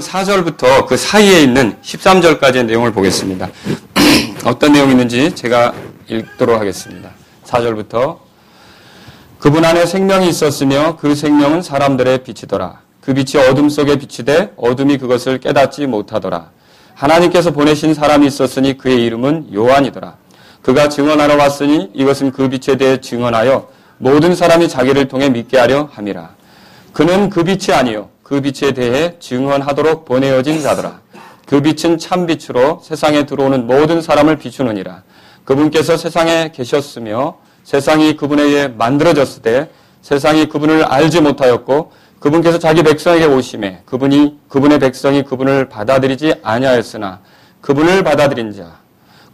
4절부터 그 사이에 있는 13절까지의 내용을 보겠습니다. 어떤 내용이 있는지 제가 읽도록 하겠습니다. 4절부터 그분 안에 생명이 있었으며 그 생명은 사람들의 빛이더라. 그 빛이 어둠 속에 비치되 어둠이 그것을 깨닫지 못하더라. 하나님께서 보내신 사람이 있었으니 그의 이름은 요한이더라. 그가 증언하러 왔으니 이것은 그 빛에 대해 증언하여 모든 사람이 자기를 통해 믿게 하려 함이라. 그는 그 빛이 아니요 그 빛에 대해 증언하도록 보내어진 자더라. 그 빛은 참 빛으로 세상에 들어오는 모든 사람을 비추느니라. 그분께서 세상에 계셨으며 세상이 그분에 의해 만들어졌을 때 세상이 그분을 알지 못하였고 그분께서 자기 백성에게 오심에 그분의 백성이 그분을 받아들이지 아니하였으나 그분을 받아들인 자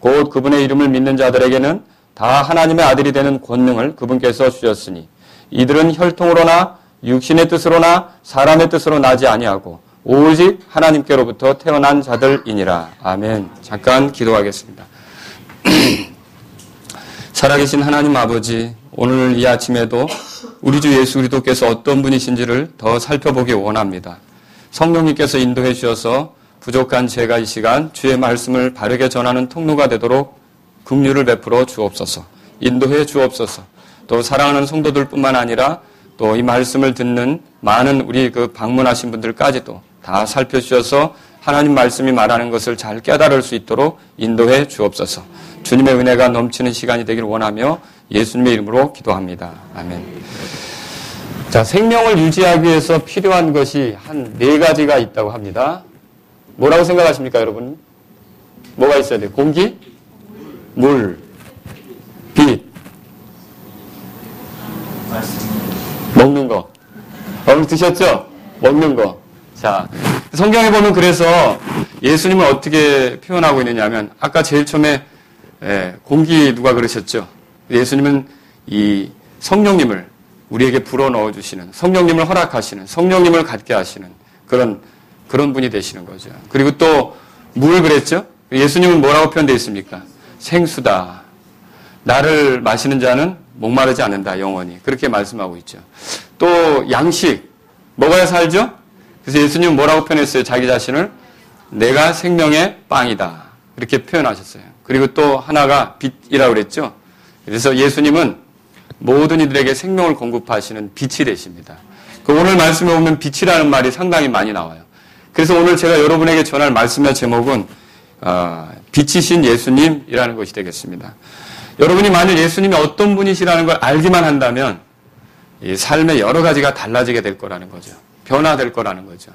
곧 그분의 이름을 믿는 자들에게는 다 하나님의 아들이 되는 권능을 그분께서 주셨으니 이들은 혈통으로나 육신의 뜻으로나 사람의 뜻으로 나지 아니하고 오직 하나님께로부터 태어난 자들이니라. 아멘. 잠깐 기도하겠습니다. 살아계신 하나님 아버지, 오늘 이 아침에도 우리 주 예수 그리스도께서 어떤 분이신지를 더 살펴보기 원합니다. 성령님께서 인도해 주셔서 부족한 제가 이 시간 주의 말씀을 바르게 전하는 통로가 되도록 긍휼을 베풀어 주옵소서. 인도해 주옵소서. 또 사랑하는 성도들뿐만 아니라 또 이 말씀을 듣는 많은 우리 그 방문하신 분들까지도 다 살펴주셔서 하나님 말씀이 말하는 것을 잘 깨달을 수 있도록 인도해 주옵소서. 주님의 은혜가 넘치는 시간이 되길 원하며 예수님의 이름으로 기도합니다. 아멘. 자, 생명을 유지하기 위해서 필요한 것이 한 4가지가 있다고 합니다. 뭐라고 생각하십니까, 여러분? 뭐가 있어야 돼요? 공기? 물? 빛? 먹는 거. 오늘 드셨죠? 먹는 거. 자, 성경에 보면 그래서 예수님을 어떻게 표현하고 있느냐 하면 아까 제일 처음에 공기 누가 그러셨죠? 예수님은 이 성령님을 우리에게 불어넣어 주시는, 성령님을 허락하시는, 성령님을 갖게 하시는 그런 분이 되시는 거죠. 그리고 또 물 그랬죠? 예수님은 뭐라고 표현되어 있습니까? 생수다. 나를 마시는 자는 목마르지 않는다, 영원히. 그렇게 말씀하고 있죠. 또 양식, 먹어야 살죠? 그래서 예수님은 뭐라고 표현했어요? 자기 자신을 내가 생명의 빵이다. 이렇게 표현하셨어요. 그리고 또 하나가 빛이라고 그랬죠? 그래서 예수님은 모든 이들에게 생명을 공급하시는 빛이 되십니다. 오늘 말씀에 보면 빛이라는 말이 상당히 많이 나와요. 그래서 오늘 제가 여러분에게 전할 말씀의 제목은 빛이신 예수님이라는 것이 되겠습니다. 여러분이 만일 예수님이 어떤 분이시라는 걸 알기만 한다면 이 삶의 여러 가지가 달라지게 될 거라는 거죠. 변화될 거라는 거죠.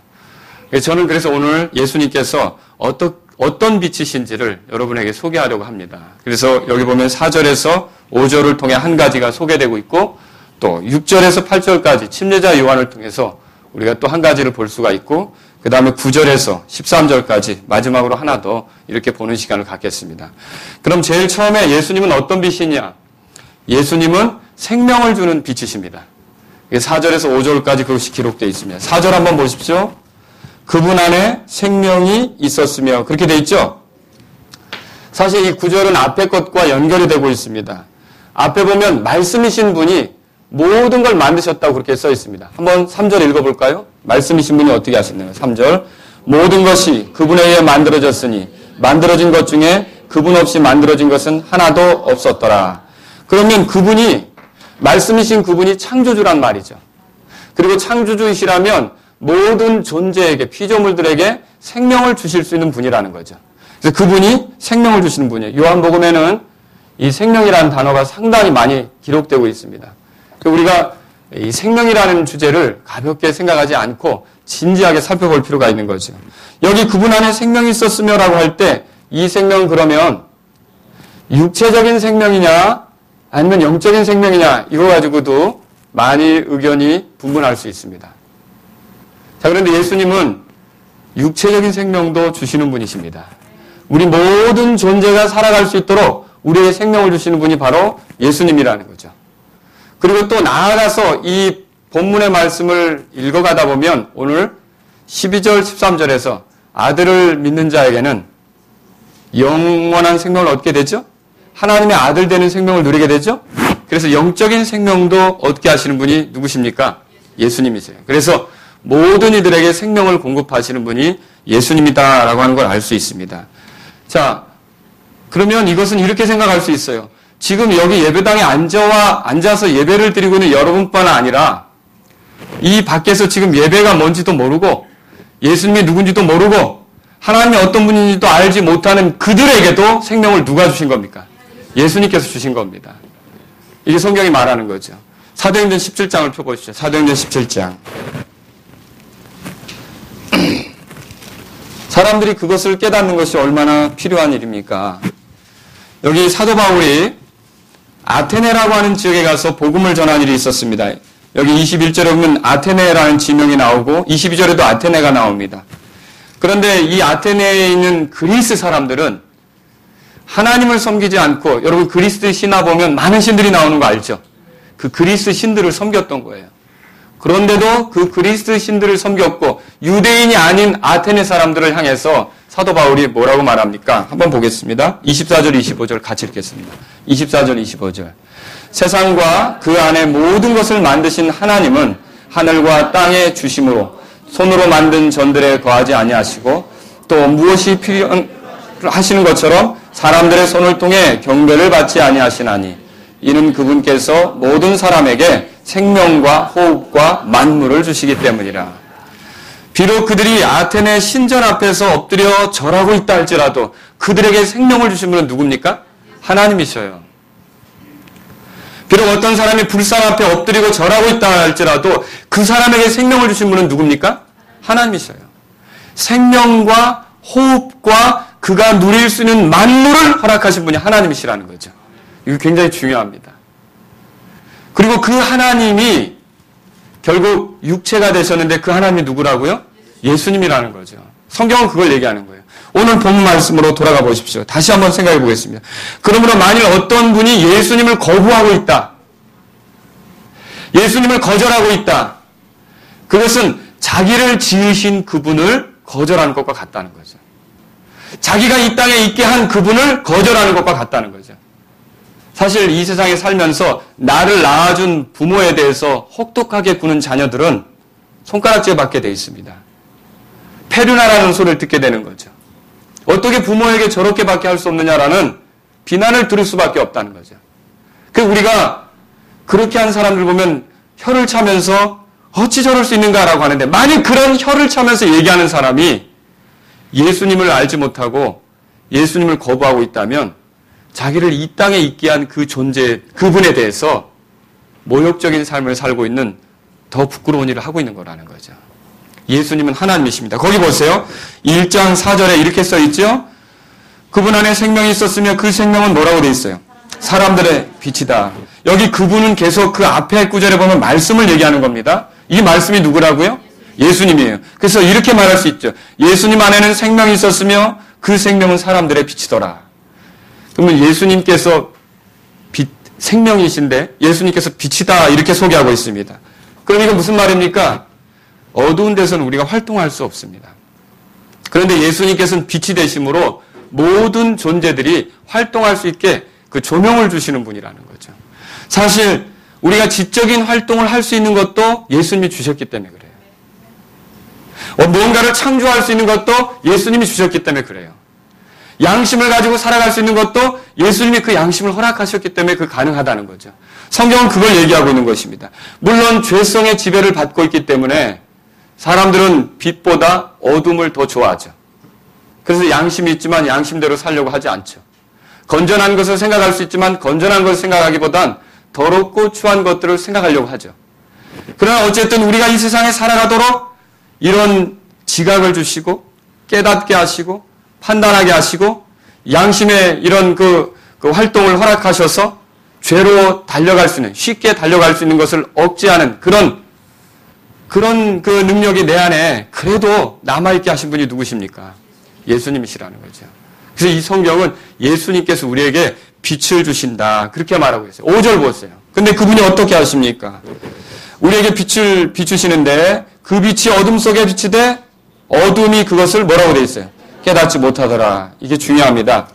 저는 그래서 오늘 예수님께서 어떤 빛이신지를 여러분에게 소개하려고 합니다. 그래서 여기 보면 4절에서 5절을 통해 한 가지가 소개되고 있고 또 6절에서 8절까지 침례자 요한을 통해서 우리가 또 한 가지를 볼 수가 있고 그 다음에 9절에서 13절까지 마지막으로 하나 더 이렇게 보는 시간을 갖겠습니다. 그럼 제일 처음에 예수님은 어떤 빛이냐? 예수님은 생명을 주는 빛이십니다. 4절에서 5절까지 그것이 기록되어 있습니다. 4절 한번 보십시오. 그분 안에 생명이 있었으며 그렇게 되어 있죠? 사실 이 9절은 앞에 것과 연결이 되고 있습니다. 앞에 보면 말씀이신 분이 모든 걸 만드셨다고 그렇게 써 있습니다. 한번 3절 읽어볼까요? 말씀이신 분이 어떻게 하셨나요? 3절 모든 것이 그분에 의해 만들어졌으니 만들어진 것 중에 그분 없이 만들어진 것은 하나도 없었더라. 그러면 그분이 말씀이신 그분이 창조주란 말이죠. 그리고 창조주이시라면 모든 존재에게 피조물들에게 생명을 주실 수 있는 분이라는 거죠. 그래서 그분이 생명을 주시는 분이에요. 요한복음에는 이 생명이라는 단어가 상당히 많이 기록되고 있습니다. 우리가 이 생명이라는 주제를 가볍게 생각하지 않고 진지하게 살펴볼 필요가 있는 거죠. 여기 그분 안에 생명이 있었으며라고 할 때 이 생명은 그러면 육체적인 생명이냐 아니면 영적인 생명이냐 이거 가지고도 많이 의견이 분분할 수 있습니다. 자, 그런데 예수님은 육체적인 생명도 주시는 분이십니다. 우리 모든 존재가 살아갈 수 있도록 우리의 생명을 주시는 분이 바로 예수님이라는 거죠. 그리고 또 나아가서 이 본문의 말씀을 읽어가다 보면 오늘 12절, 13절에서 아들을 믿는 자에게는 영원한 생명을 얻게 되죠? 하나님의 아들 되는 생명을 누리게 되죠? 그래서 영적인 생명도 얻게 하시는 분이 누구십니까? 예수님이세요. 그래서 모든 이들에게 생명을 공급하시는 분이 예수님이다라고 하는 걸 알 수 있습니다. 자, 그러면 이것은 이렇게 생각할 수 있어요. 지금 여기 예배당에 앉아서 예배를 드리고 있는 여러분뿐만 아니라 이 밖에서 지금 예배가 뭔지도 모르고 예수님이 누군지도 모르고 하나님이 어떤 분인지도 알지 못하는 그들에게도 생명을 누가 주신 겁니까? 예수님께서 주신 겁니다. 이게 성경이 말하는 거죠. 사도행전 17장을 펴보시죠. 사도행전 17장. 사람들이 그것을 깨닫는 것이 얼마나 필요한 일입니까? 여기 사도 바울이 아테네라고 하는 지역에 가서 복음을 전한 일이 있었습니다. 여기 21절에 보면 아테네라는 지명이 나오고 22절에도 아테네가 나옵니다. 그런데 이 아테네에 있는 그리스 사람들은 하나님을 섬기지 않고, 여러분 그리스 신화 보면 많은 신들이 나오는 거 알죠? 그 그리스 신들을 섬겼던 거예요. 그런데도 그 그리스 신들을 섬겼고 유대인이 아닌 아테네 사람들을 향해서 사도 바울이 뭐라고 말합니까? 한번 보겠습니다. 24절 25절 같이 읽겠습니다. 24절 25절. 세상과 그 안에 모든 것을 만드신 하나님은 하늘과 땅의 주심으로 손으로 만든 전들에 거하지 아니하시고 또 무엇이 필요하시는 것처럼 사람들의 손을 통해 경배를 받지 아니하시나니 이는 그분께서 모든 사람에게 생명과 호흡과 만물을 주시기 때문이라. 비록 그들이 아테네 신전 앞에서 엎드려 절하고 있다 할지라도 그들에게 생명을 주신 분은 누굽니까? 하나님이셔요. 비록 어떤 사람이 불상 앞에 엎드리고 절하고 있다 할지라도 그 사람에게 생명을 주신 분은 누굽니까? 하나님이셔요. 생명과 호흡과 그가 누릴 수 있는 만물을 허락하신 분이 하나님이시라는 거죠. 이거 굉장히 중요합니다. 그리고 그 하나님이 결국 육체가 되셨는데 그 하나님이 누구라고요? 예수님이라는 거죠. 성경은 그걸 얘기하는 거예요. 오늘 본 말씀으로 돌아가 보십시오. 다시 한번 생각해 보겠습니다. 그러므로 만일 어떤 분이 예수님을 거부하고 있다, 예수님을 거절하고 있다, 그것은 자기를 지으신 그분을 거절하는 것과 같다는 거죠. 자기가 이 땅에 있게 한 그분을 거절하는 것과 같다는 거죠. 사실 이 세상에 살면서 나를 낳아준 부모에 대해서 혹독하게 구는 자녀들은 손가락질 받게 돼 있습니다. 페르나라는 소리를 듣게 되는 거죠. 어떻게 부모에게 저렇게밖에 할 수 없느냐라는 비난을 들을 수밖에 없다는 거죠. 그래서 우리가 그렇게 한 사람들 보면 혀를 차면서 어찌 저럴 수 있는가라고 하는데, 만약 그런 혀를 차면서 얘기하는 사람이 예수님을 알지 못하고 예수님을 거부하고 있다면 자기를 이 땅에 있게 한 그 존재, 그분에 대해서 모욕적인 삶을 살고 있는 더 부끄러운 일을 하고 있는 거라는 거죠. 예수님은 하나님이십니다. 거기 보세요. 1장 4절에 이렇게 써 있죠. 그분 안에 생명이 있었으며 그 생명은 뭐라고 돼 있어요? 사람들의 빛이다. 여기 그분은 계속 그 앞에 구절에 보면 말씀을 얘기하는 겁니다. 이 말씀이 누구라고요? 예수님이에요. 그래서 이렇게 말할 수 있죠. 예수님 안에는 생명이 있었으며 그 생명은 사람들의 빛이더라. 그러면 예수님께서 생명이신데 예수님께서 빛이다 이렇게 소개하고 있습니다. 그럼 이거 무슨 말입니까? 어두운 데서는 우리가 활동할 수 없습니다. 그런데 예수님께서는 빛이 되심으로 모든 존재들이 활동할 수 있게 그 조명을 주시는 분이라는 거죠. 사실 우리가 지적인 활동을 할 수 있는 것도 예수님이 주셨기 때문에 그래요. 무언가를 창조할 수 있는 것도 예수님이 주셨기 때문에 그래요. 양심을 가지고 살아갈 수 있는 것도 예수님이 그 양심을 허락하셨기 때문에 그 가능하다는 거죠. 성경은 그걸 얘기하고 있는 것입니다. 물론 죄성의 지배를 받고 있기 때문에 사람들은 빛보다 어둠을 더 좋아하죠. 그래서 양심이 있지만 양심대로 살려고 하지 않죠. 건전한 것을 생각할 수 있지만 건전한 것을 생각하기보단 더럽고 추한 것들을 생각하려고 하죠. 그러나 어쨌든 우리가 이 세상에 살아가도록 이런 지각을 주시고 깨닫게 하시고 판단하게 하시고 양심의 이런 그 활동을 허락하셔서 죄로 달려갈 수 있는, 쉽게 달려갈 수 있는 것을 억제하는 그런 그 능력이 내 안에 그래도 남아있게 하신 분이 누구십니까? 예수님이시라는 거죠. 그래서 이 성경은 예수님께서 우리에게 빛을 주신다 그렇게 말하고 있어요. 5절 보세요. 근데 그분이 어떻게 하십니까? 우리에게 빛을 비추시는데 그 빛이 어둠 속에 비치되 어둠이 그것을 뭐라고 돼 있어요? 깨닫지 못하더라. 이게 중요합니다.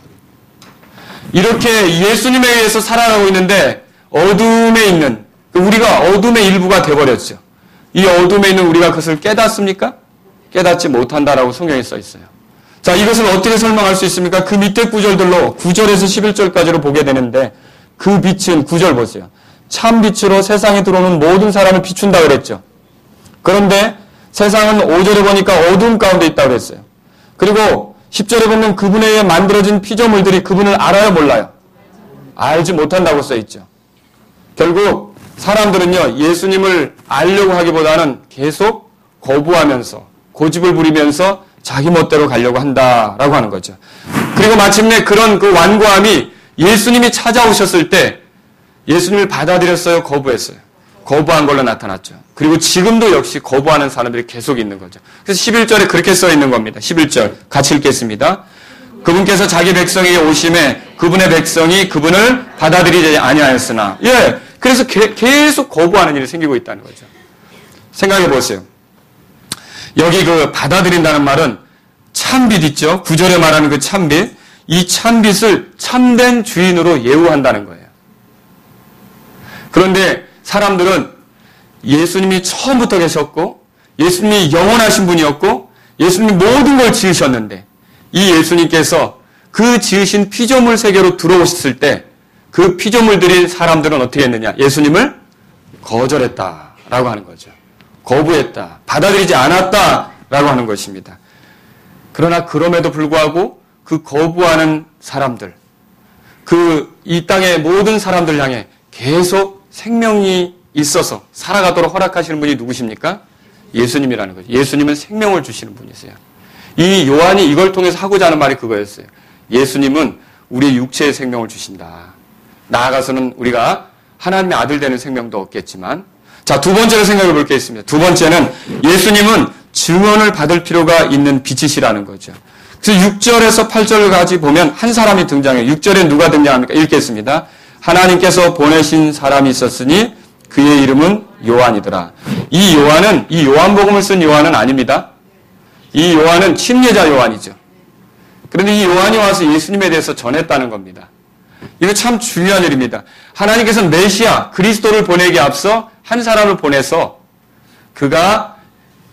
이렇게 예수님에 의해서 살아가고 있는데 어둠에 있는, 우리가 어둠의 일부가 돼버렸죠. 이 어둠에 있는 우리가 그것을 깨닫습니까? 깨닫지 못한다라고 성경에 써 있어요. 자, 이것을 어떻게 설명할 수 있습니까? 그 밑에 구절들로 9절에서 11절까지로 보게 되는데 그 빛은 9절 보세요. 참 빛으로 세상에 들어오는 모든 사람을 비춘다 그랬죠. 그런데 세상은 5절에 보니까 어두움 가운데 있다고 그랬어요. 그리고 10절에 보면 그분에 의해 만들어진 피조물들이 그분을 알아요, 몰라요? 알지 못한다고 써 있죠. 결국 사람들은요, 예수님을 알려고 하기보다는 계속 거부하면서 고집을 부리면서 자기 멋대로 가려고 한다라고 하는 거죠. 그리고 마침내 그런 그 완고함이 예수님이 찾아오셨을 때 예수님을 받아들였어요, 거부했어요? 거부한 걸로 나타났죠. 그리고 지금도 역시 거부하는 사람들이 계속 있는 거죠. 그래서 11절에 그렇게 써 있는 겁니다. 11절 같이 읽겠습니다. 그분께서 자기 백성에게 오심에 그분의 백성이 그분을 받아들이지 아니하였으나, 예, 그래서 계속 거부하는 일이 생기고 있다는 거죠. 생각해 보세요. 여기 그 받아들인다는 말은 참빛 있죠. 9절에 말하는 그 참빛, 이 참빛을 참된 주인으로 예우한다는 거예요. 그런데 사람들은 예수님이 처음부터 계셨고 예수님이 영원하신 분이었고 예수님이 모든 걸 지으셨는데 이 예수님께서 그 지으신 피조물 세계로 들어오셨을 때 그 피조물들인 사람들은 어떻게 했느냐? 예수님을 거절했다라고 하는 거죠. 거부했다. 받아들이지 않았다라고 하는 것입니다. 그러나 그럼에도 불구하고 그 거부하는 사람들, 이 땅의 모든 사람들 향해 계속 생명이 있어서 살아가도록 허락하시는 분이 누구십니까? 예수님이라는 거죠. 예수님은 생명을 주시는 분이세요. 이 요한이 이걸 통해서 하고자 하는 말이 그거였어요. 예수님은 우리의 육체의 생명을 주신다. 나아가서는 우리가 하나님의 아들 되는 생명도 얻겠지만, 자, 두 번째로 생각해 볼 게 있습니다. 두 번째는 예수님은 증언을 받을 필요가 있는 빛이시라는 거죠. 그래서 6절에서 8절까지 보면 한 사람이 등장해요. 6절에 누가 등장합니까? 읽겠습니다. 하나님께서 보내신 사람이 있었으니 그의 이름은 요한이더라. 이 요한은, 이 요한복음을 쓴 요한은 아닙니다. 이 요한은 침례자 요한이죠. 그런데 이 요한이 와서 예수님에 대해서 전했다는 겁니다. 이거 참 중요한 일입니다. 하나님께서 메시아, 그리스도를 보내기 앞서 한 사람을 보내서 그가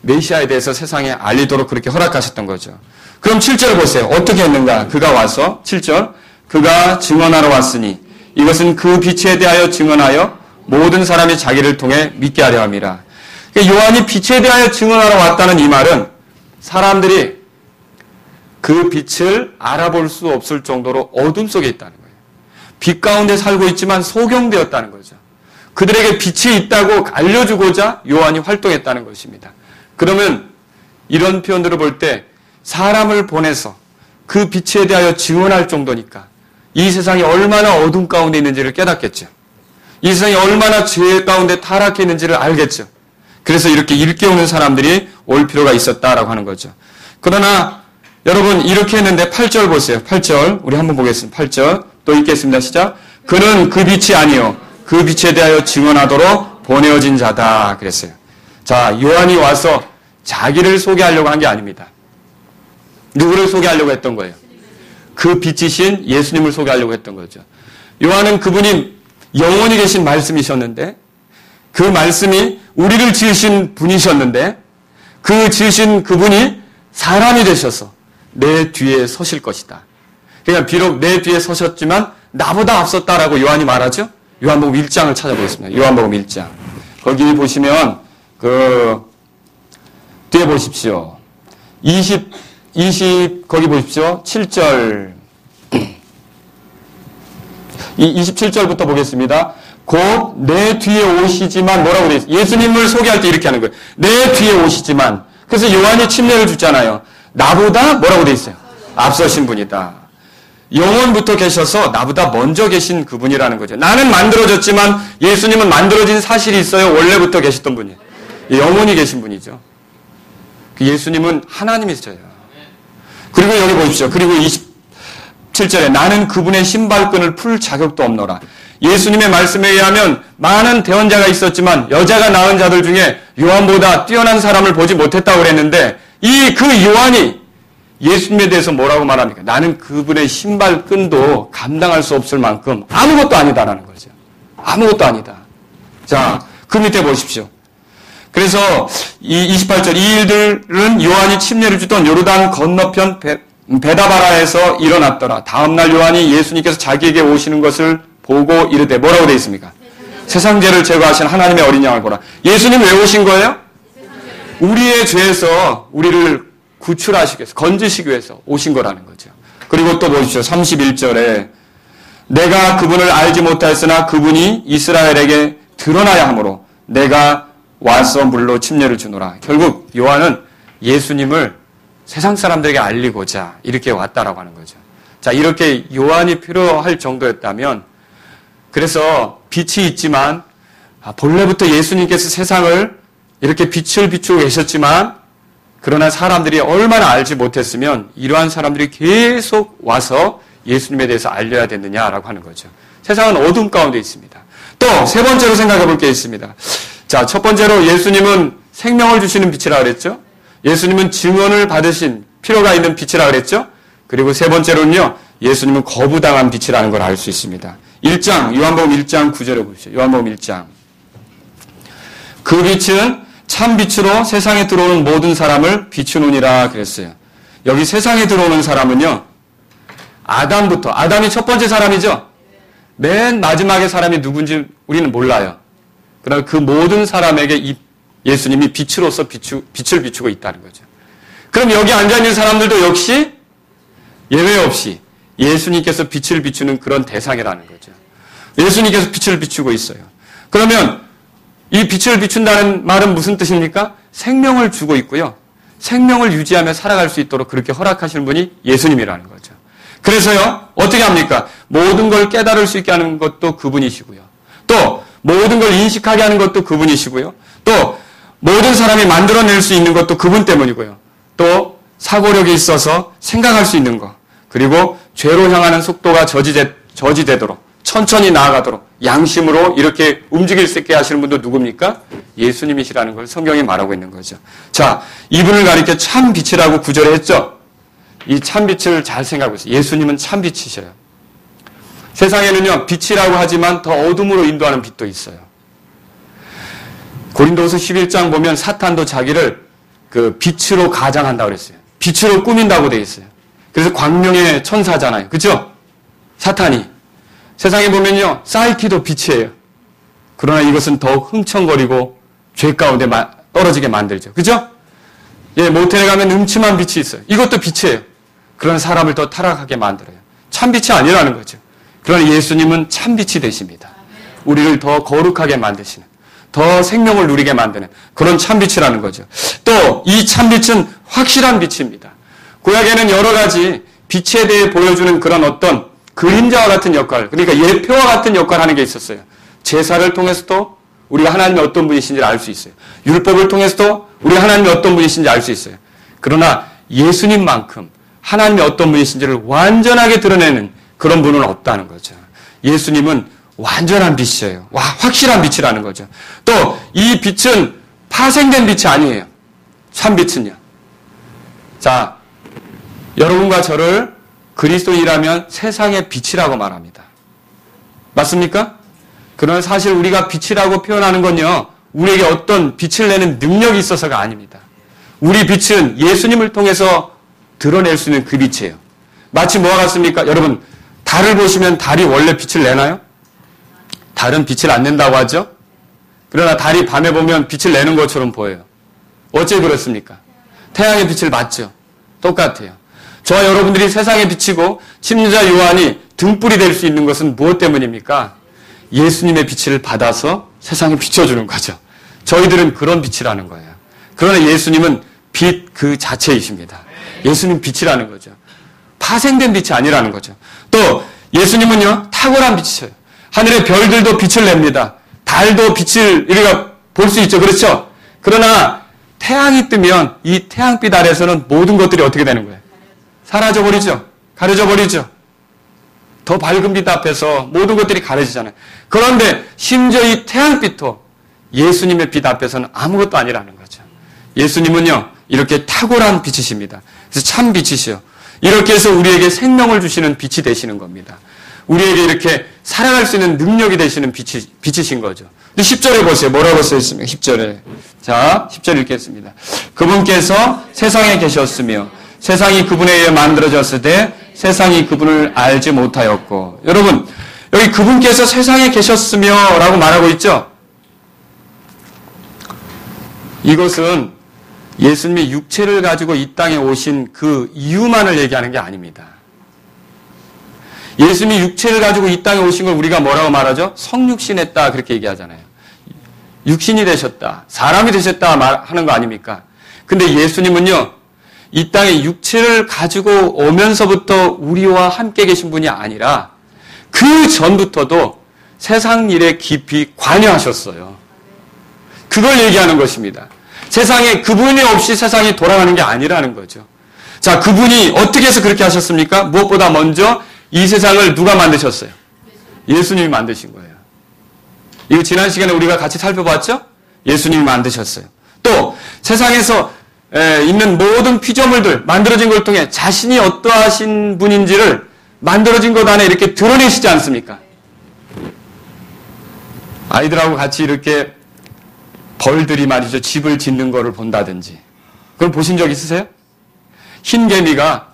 메시아에 대해서 세상에 알리도록 그렇게 허락하셨던 거죠. 그럼 7절 보세요. 어떻게 했는가? 그가 와서 7절 그가 증언하러 왔으니 이것은 그 빛에 대하여 증언하여 모든 사람이 자기를 통해 믿게 하려 함이라. 그러니까 요한이 빛에 대하여 증언하러 왔다는 이 말은 사람들이 그 빛을 알아볼 수 없을 정도로 어둠 속에 있다는 거예요. 빛 가운데 살고 있지만 소경되었다는 거죠. 그들에게 빛이 있다고 알려주고자 요한이 활동했다는 것입니다. 그러면 이런 표현들을 볼 때 사람을 보내서 그 빛에 대하여 증언할 정도니까 이 세상이 얼마나 어둠 가운데 있는지를 깨닫겠죠. 이 세상이 얼마나 죄 가운데 타락해 있는지를 알겠죠. 그래서 이렇게 일깨우는 사람들이 올 필요가 있었다라고 하는 거죠. 그러나 여러분 이렇게 했는데 8절 보세요. 8절 우리 한번 보겠습니다. 8절 또 읽겠습니다. 시작. 그는 그 빛이 아니요 그 빛에 대하여 증언하도록 보내어진 자다 그랬어요. 자, 요한이 와서 자기를 소개하려고 한 게 아닙니다. 누구를 소개하려고 했던 거예요? 그 빛이신 예수님을 소개하려고 했던 거죠. 요한은 그분이 영원히 계신 말씀이셨는데 그 말씀이 우리를 지으신 분이셨는데 그 지으신 그분이 사람이 되셔서 내 뒤에 서실 것이다. 그러니까 비록 내 뒤에 서셨지만 나보다 앞섰다라고 요한이 말하죠. 요한복음 1장을 찾아보겠습니다. 요한복음 1장. 거기 보시면 뒤에 보십시오. 20 거기 보십시오. 7절. 27절부터 보겠습니다. 곧 내 뒤에 오시지만 뭐라고 되어 있어요? 예수님을 소개할 때 이렇게 하는 거예요. 내 뒤에 오시지만. 그래서 요한이 침례를 주잖아요. 나보다 뭐라고 되어 있어요? 앞서신 분이다. 영원부터 계셔서 나보다 먼저 계신 그분이라는 거죠. 나는 만들어졌지만 예수님은 만들어진 사실이 있어요. 원래부터 계셨던 분이에요. 영원히 계신 분이죠. 예수님은 하나님이셔요. 그리고 여기 보십시오. 그리고 27절에 나는 그분의 신발끈을 풀 자격도 없노라. 예수님의 말씀에 의하면 많은 대언자가 있었지만 여자가 낳은 자들 중에 요한보다 뛰어난 사람을 보지 못했다고 그랬는데 그 요한이 예수님에 대해서 뭐라고 말합니까? 나는 그분의 신발끈도 감당할 수 없을 만큼 아무것도 아니다라는 거죠. 아무것도 아니다. 자, 그 밑에 보십시오. 그래서 이 28절 이 일들은 요한이 침례를 주던 요르단 건너편 베다바라에서 일어났더라. 다음날 요한이 예수님께서 자기에게 오시는 것을 보고 이르되 뭐라고 되어 있습니까? 세상 죄를 제거하신 하나님의 어린 양을 보라. 예수님 왜 오신 거예요? 우리의 죄에서 우리를 구출하시기 위해서, 건지시기 위해서 오신 거라는 거죠. 그리고 또 보십시오. 31절에 내가 그분을 알지 못하였으나 그분이 이스라엘에게 드러나야 하므로 내가 와서 물로 침례를 주노라. 결국 요한은 예수님을 세상 사람들에게 알리고자 이렇게 왔다라고 하는 거죠. 자, 이렇게 요한이 필요할 정도였다면, 그래서 빛이 있지만 본래부터 예수님께서 세상을 이렇게 빛을 비추고 계셨지만, 그러나 사람들이 얼마나 알지 못했으면 이러한 사람들이 계속 와서 예수님에 대해서 알려야 됐느냐라고 하는 거죠. 세상은 어둠 가운데 있습니다. 또 세 번째로 생각해 볼 게 있습니다. 자, 첫 번째로 예수님은 생명을 주시는 빛이라 그랬죠. 예수님은 증언을 받으신 필요가 있는 빛이라 그랬죠. 그리고 세 번째로는요, 예수님은 거부당한 빛이라는 걸 알 수 있습니다. 1장, 요한복음 1장 9절에 보십시오. 요한복음 1장. 그 빛은 참 빛으로 세상에 들어오는 모든 사람을 비추느니라 그랬어요. 여기 세상에 들어오는 사람은요, 아담부터, 아담이 첫 번째 사람이죠. 맨 마지막에 사람이 누군지 우리는 몰라요. 그러나 그 모든 사람에게 예수님이 빛으로서 빛을 비추고 있다는 거죠. 그럼 여기 앉아있는 사람들도 역시 예외 없이 예수님께서 빛을 비추는 그런 대상이라는 거죠. 예수님께서 빛을 비추고 있어요. 그러면 이 빛을 비춘다는 말은 무슨 뜻입니까? 생명을 주고 있고요. 생명을 유지하며 살아갈 수 있도록 그렇게 허락하시는 분이 예수님이라는 거죠. 그래서요, 어떻게 합니까? 모든 걸 깨달을 수 있게 하는 것도 그분이시고요. 또 모든 걸 인식하게 하는 것도 그분이시고요. 또 모든 사람이 만들어낼 수 있는 것도 그분 때문이고요. 또 사고력이 있어서 생각할 수 있는 것, 그리고 죄로 향하는 속도가 저지되도록 천천히 나아가도록 양심으로 이렇게 움직일 수 있게 하시는 분도 누굽니까? 예수님이시라는 걸 성경이 말하고 있는 거죠. 자, 이분을 가리켜 참 빛이라고 구절에 했죠. 이 참 빛을 잘 생각하고 있어요. 예수님은 참 빛이셔요. 세상에는요, 빛이라고 하지만 더 어둠으로 인도하는 빛도 있어요. 고린도후서 11장 보면 사탄도 자기를 그 빛으로 가장한다고 그랬어요. 빛으로 꾸민다고 되어 있어요. 그래서 광명의 천사잖아요. 그죠? 사탄이. 세상에 보면요, 사이키도 빛이에요. 그러나 이것은 더욱 흥청거리고 죄 가운데 떨어지게 만들죠. 그죠? 예, 모텔에 가면 음침한 빛이 있어요. 이것도 빛이에요. 그런 사람을 더 타락하게 만들어요. 참빛이 아니라는 거죠. 그러나 예수님은 참빛이 되십니다. 우리를 더 거룩하게 만드시는, 더 생명을 누리게 만드는 그런 참빛이라는 거죠. 또 이 참빛은 확실한 빛입니다. 구약에는 여러 가지 빛에 대해 보여주는 그런 어떤 그림자와 같은 역할, 그러니까 예표와 같은 역할을 하는 게 있었어요. 제사를 통해서도 우리가 하나님이 어떤 분이신지를 알 수 있어요. 율법을 통해서도 우리가 하나님이 어떤 분이신지 알 수 있어요. 그러나 예수님만큼 하나님이 어떤 분이신지를 완전하게 드러내는 그런 분은 없다는 거죠. 예수님은 완전한 빛이에요. 확실한 빛이라는 거죠. 또 이 빛은 파생된 빛이 아니에요. 참 빛은요. 자, 여러분과 저를 그리스도인이라면 세상의 빛이라고 말합니다. 맞습니까? 그러나 사실 우리가 빛이라고 표현하는 건요, 우리에게 어떤 빛을 내는 능력이 있어서가 아닙니다. 우리 빛은 예수님을 통해서 드러낼 수 있는 그 빛이에요. 마치 뭐와 같습니까? 여러분, 달을 보시면 달이 원래 빛을 내나요? 달은 빛을 안 낸다고 하죠? 그러나 달이 밤에 보면 빛을 내는 것처럼 보여요. 어째 그렇습니까? 태양의 빛을 받죠. 똑같아요. 저와 여러분들이 세상의 빛이고 침례자 요한이 등불이 될 수 있는 것은 무엇 때문입니까? 예수님의 빛을 받아서 세상에 비춰주는 거죠. 저희들은 그런 빛이라는 거예요. 그러나 예수님은 빛 그 자체이십니다. 예수님 빛이라는 거죠. 파생된 빛이 아니라는 거죠. 또 예수님은요, 탁월한 빛이셔요. 하늘의 별들도 빛을 냅니다. 달도 빛을 우리가 볼 수 있죠. 그렇죠? 그러나 태양이 뜨면 이 태양빛 아래서는 모든 것들이 어떻게 되는 거예요? 사라져버리죠. 가려져버리죠. 더 밝은 빛 앞에서 모든 것들이 가려지잖아요. 그런데 심지어 이 태양빛도 예수님의 빛 앞에서는 아무것도 아니라는 거죠. 예수님은요, 이렇게 탁월한 빛이십니다. 그래서 참 빛이시요. 이렇게 해서 우리에게 생명을 주시는 빛이 되시는 겁니다. 우리에게 이렇게 살아갈 수 있는 능력이 되시는 빛이신 거죠. 근데 10절에 보세요. 뭐라고 써있습니까? 10절에. 자, 10절 읽겠습니다. 그분께서 세상에 계셨으며 세상이 그분에 의해 만들어졌을 때 세상이 그분을 알지 못하였고. 여러분, 여기 그분께서 세상에 계셨으며 라고 말하고 있죠? 이것은 예수님이 육체를 가지고 이 땅에 오신 그 이유만을 얘기하는 게 아닙니다. 예수님이 육체를 가지고 이 땅에 오신 걸 우리가 뭐라고 말하죠? 성육신했다 그렇게 얘기하잖아요. 육신이 되셨다, 사람이 되셨다 하는 거 아닙니까? 근데 예수님은요, 이 땅에 육체를 가지고 오면서부터 우리와 함께 계신 분이 아니라 그 전부터도 세상 일에 깊이 관여하셨어요. 그걸 얘기하는 것입니다. 세상에 그분이 없이 세상이 돌아가는 게 아니라는 거죠. 자, 그분이 어떻게 해서 그렇게 하셨습니까? 무엇보다 먼저 이 세상을 누가 만드셨어요? 예수님이 만드신 거예요. 이거 지난 시간에 우리가 같이 살펴봤죠? 예수님이 만드셨어요. 또 세상에서 있는 모든 피조물들 만들어진 걸 통해 자신이 어떠하신 분인지를 만들어진 것 안에 이렇게 드러내시지 않습니까? 아이들하고 같이 이렇게 벌들이 말이죠. 집을 짓는 거를 본다든지. 그걸 보신 적 있으세요? 흰개미가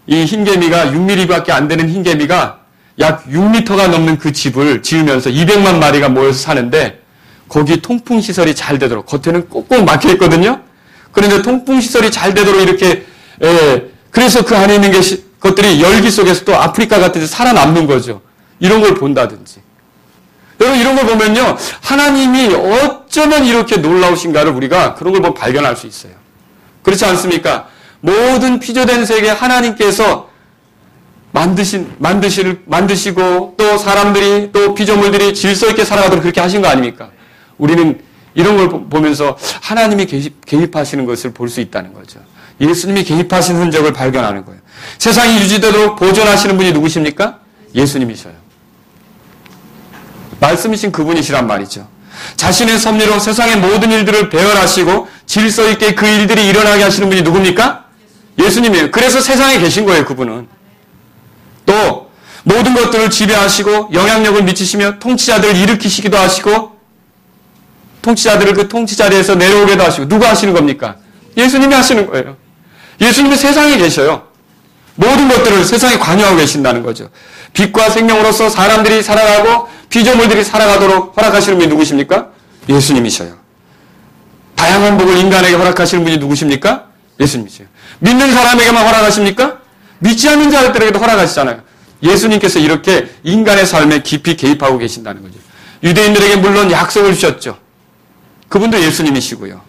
6mm밖에 안 되는 흰개미가 약 6m가 넘는 그 집을 지으면서 200만 마리가 모여서 사는데 거기 통풍시설이 잘 되도록 겉에는 꼭꼭 막혀 있거든요. 그런데 통풍시설이 잘 되도록 이렇게 그래서 그 안에 있는 것들이 열기 속에서 또 아프리카 같은 데 살아남는 거죠. 이런 걸 본다든지. 여러분 이런 걸 보면요. 하나님이 어쩌면 이렇게 놀라우신가를 우리가 그런 걸 보면 발견할 수 있어요. 그렇지 않습니까? 모든 피조된 세계 하나님께서 만드시고 또 사람들이 또 피조물들이 질서 있게 살아가도록 그렇게 하신 거 아닙니까? 우리는 이런 걸 보면서 하나님이 개입하시는 것을 볼 수 있다는 거죠. 예수님이 개입하신 흔적을 발견하는 거예요. 세상이 유지되도록 보존하시는 분이 누구십니까? 예수님이셔요. 말씀이신 그분이시란 말이죠. 자신의 섭리로 세상의 모든 일들을 배열하시고 질서 있게 그 일들이 일어나게 하시는 분이 누굽니까? 예수님이에요. 그래서 세상에 계신 거예요, 그분은. 또 모든 것들을 지배하시고 영향력을 미치시며 통치자들을 일으키시기도 하시고 통치자들을 그 통치 자리에서 내려오게도 하시고 누가 하시는 겁니까? 예수님이 하시는 거예요. 예수님이 세상에 계셔요. 모든 것들을 세상에 관여하고 계신다는 거죠. 빛과 생명으로서 사람들이 살아가고 피조물들이 살아가도록 허락하시는 분이 누구십니까? 예수님이셔요. 다양한 복을 인간에게 허락하시는 분이 누구십니까? 예수님이세요. 믿는 사람에게만 허락하십니까? 믿지 않는 자들에게도 허락하시잖아요. 예수님께서 이렇게 인간의 삶에 깊이 개입하고 계신다는 거죠. 유대인들에게 물론 약속을 주셨죠. 그분도 예수님이시고요.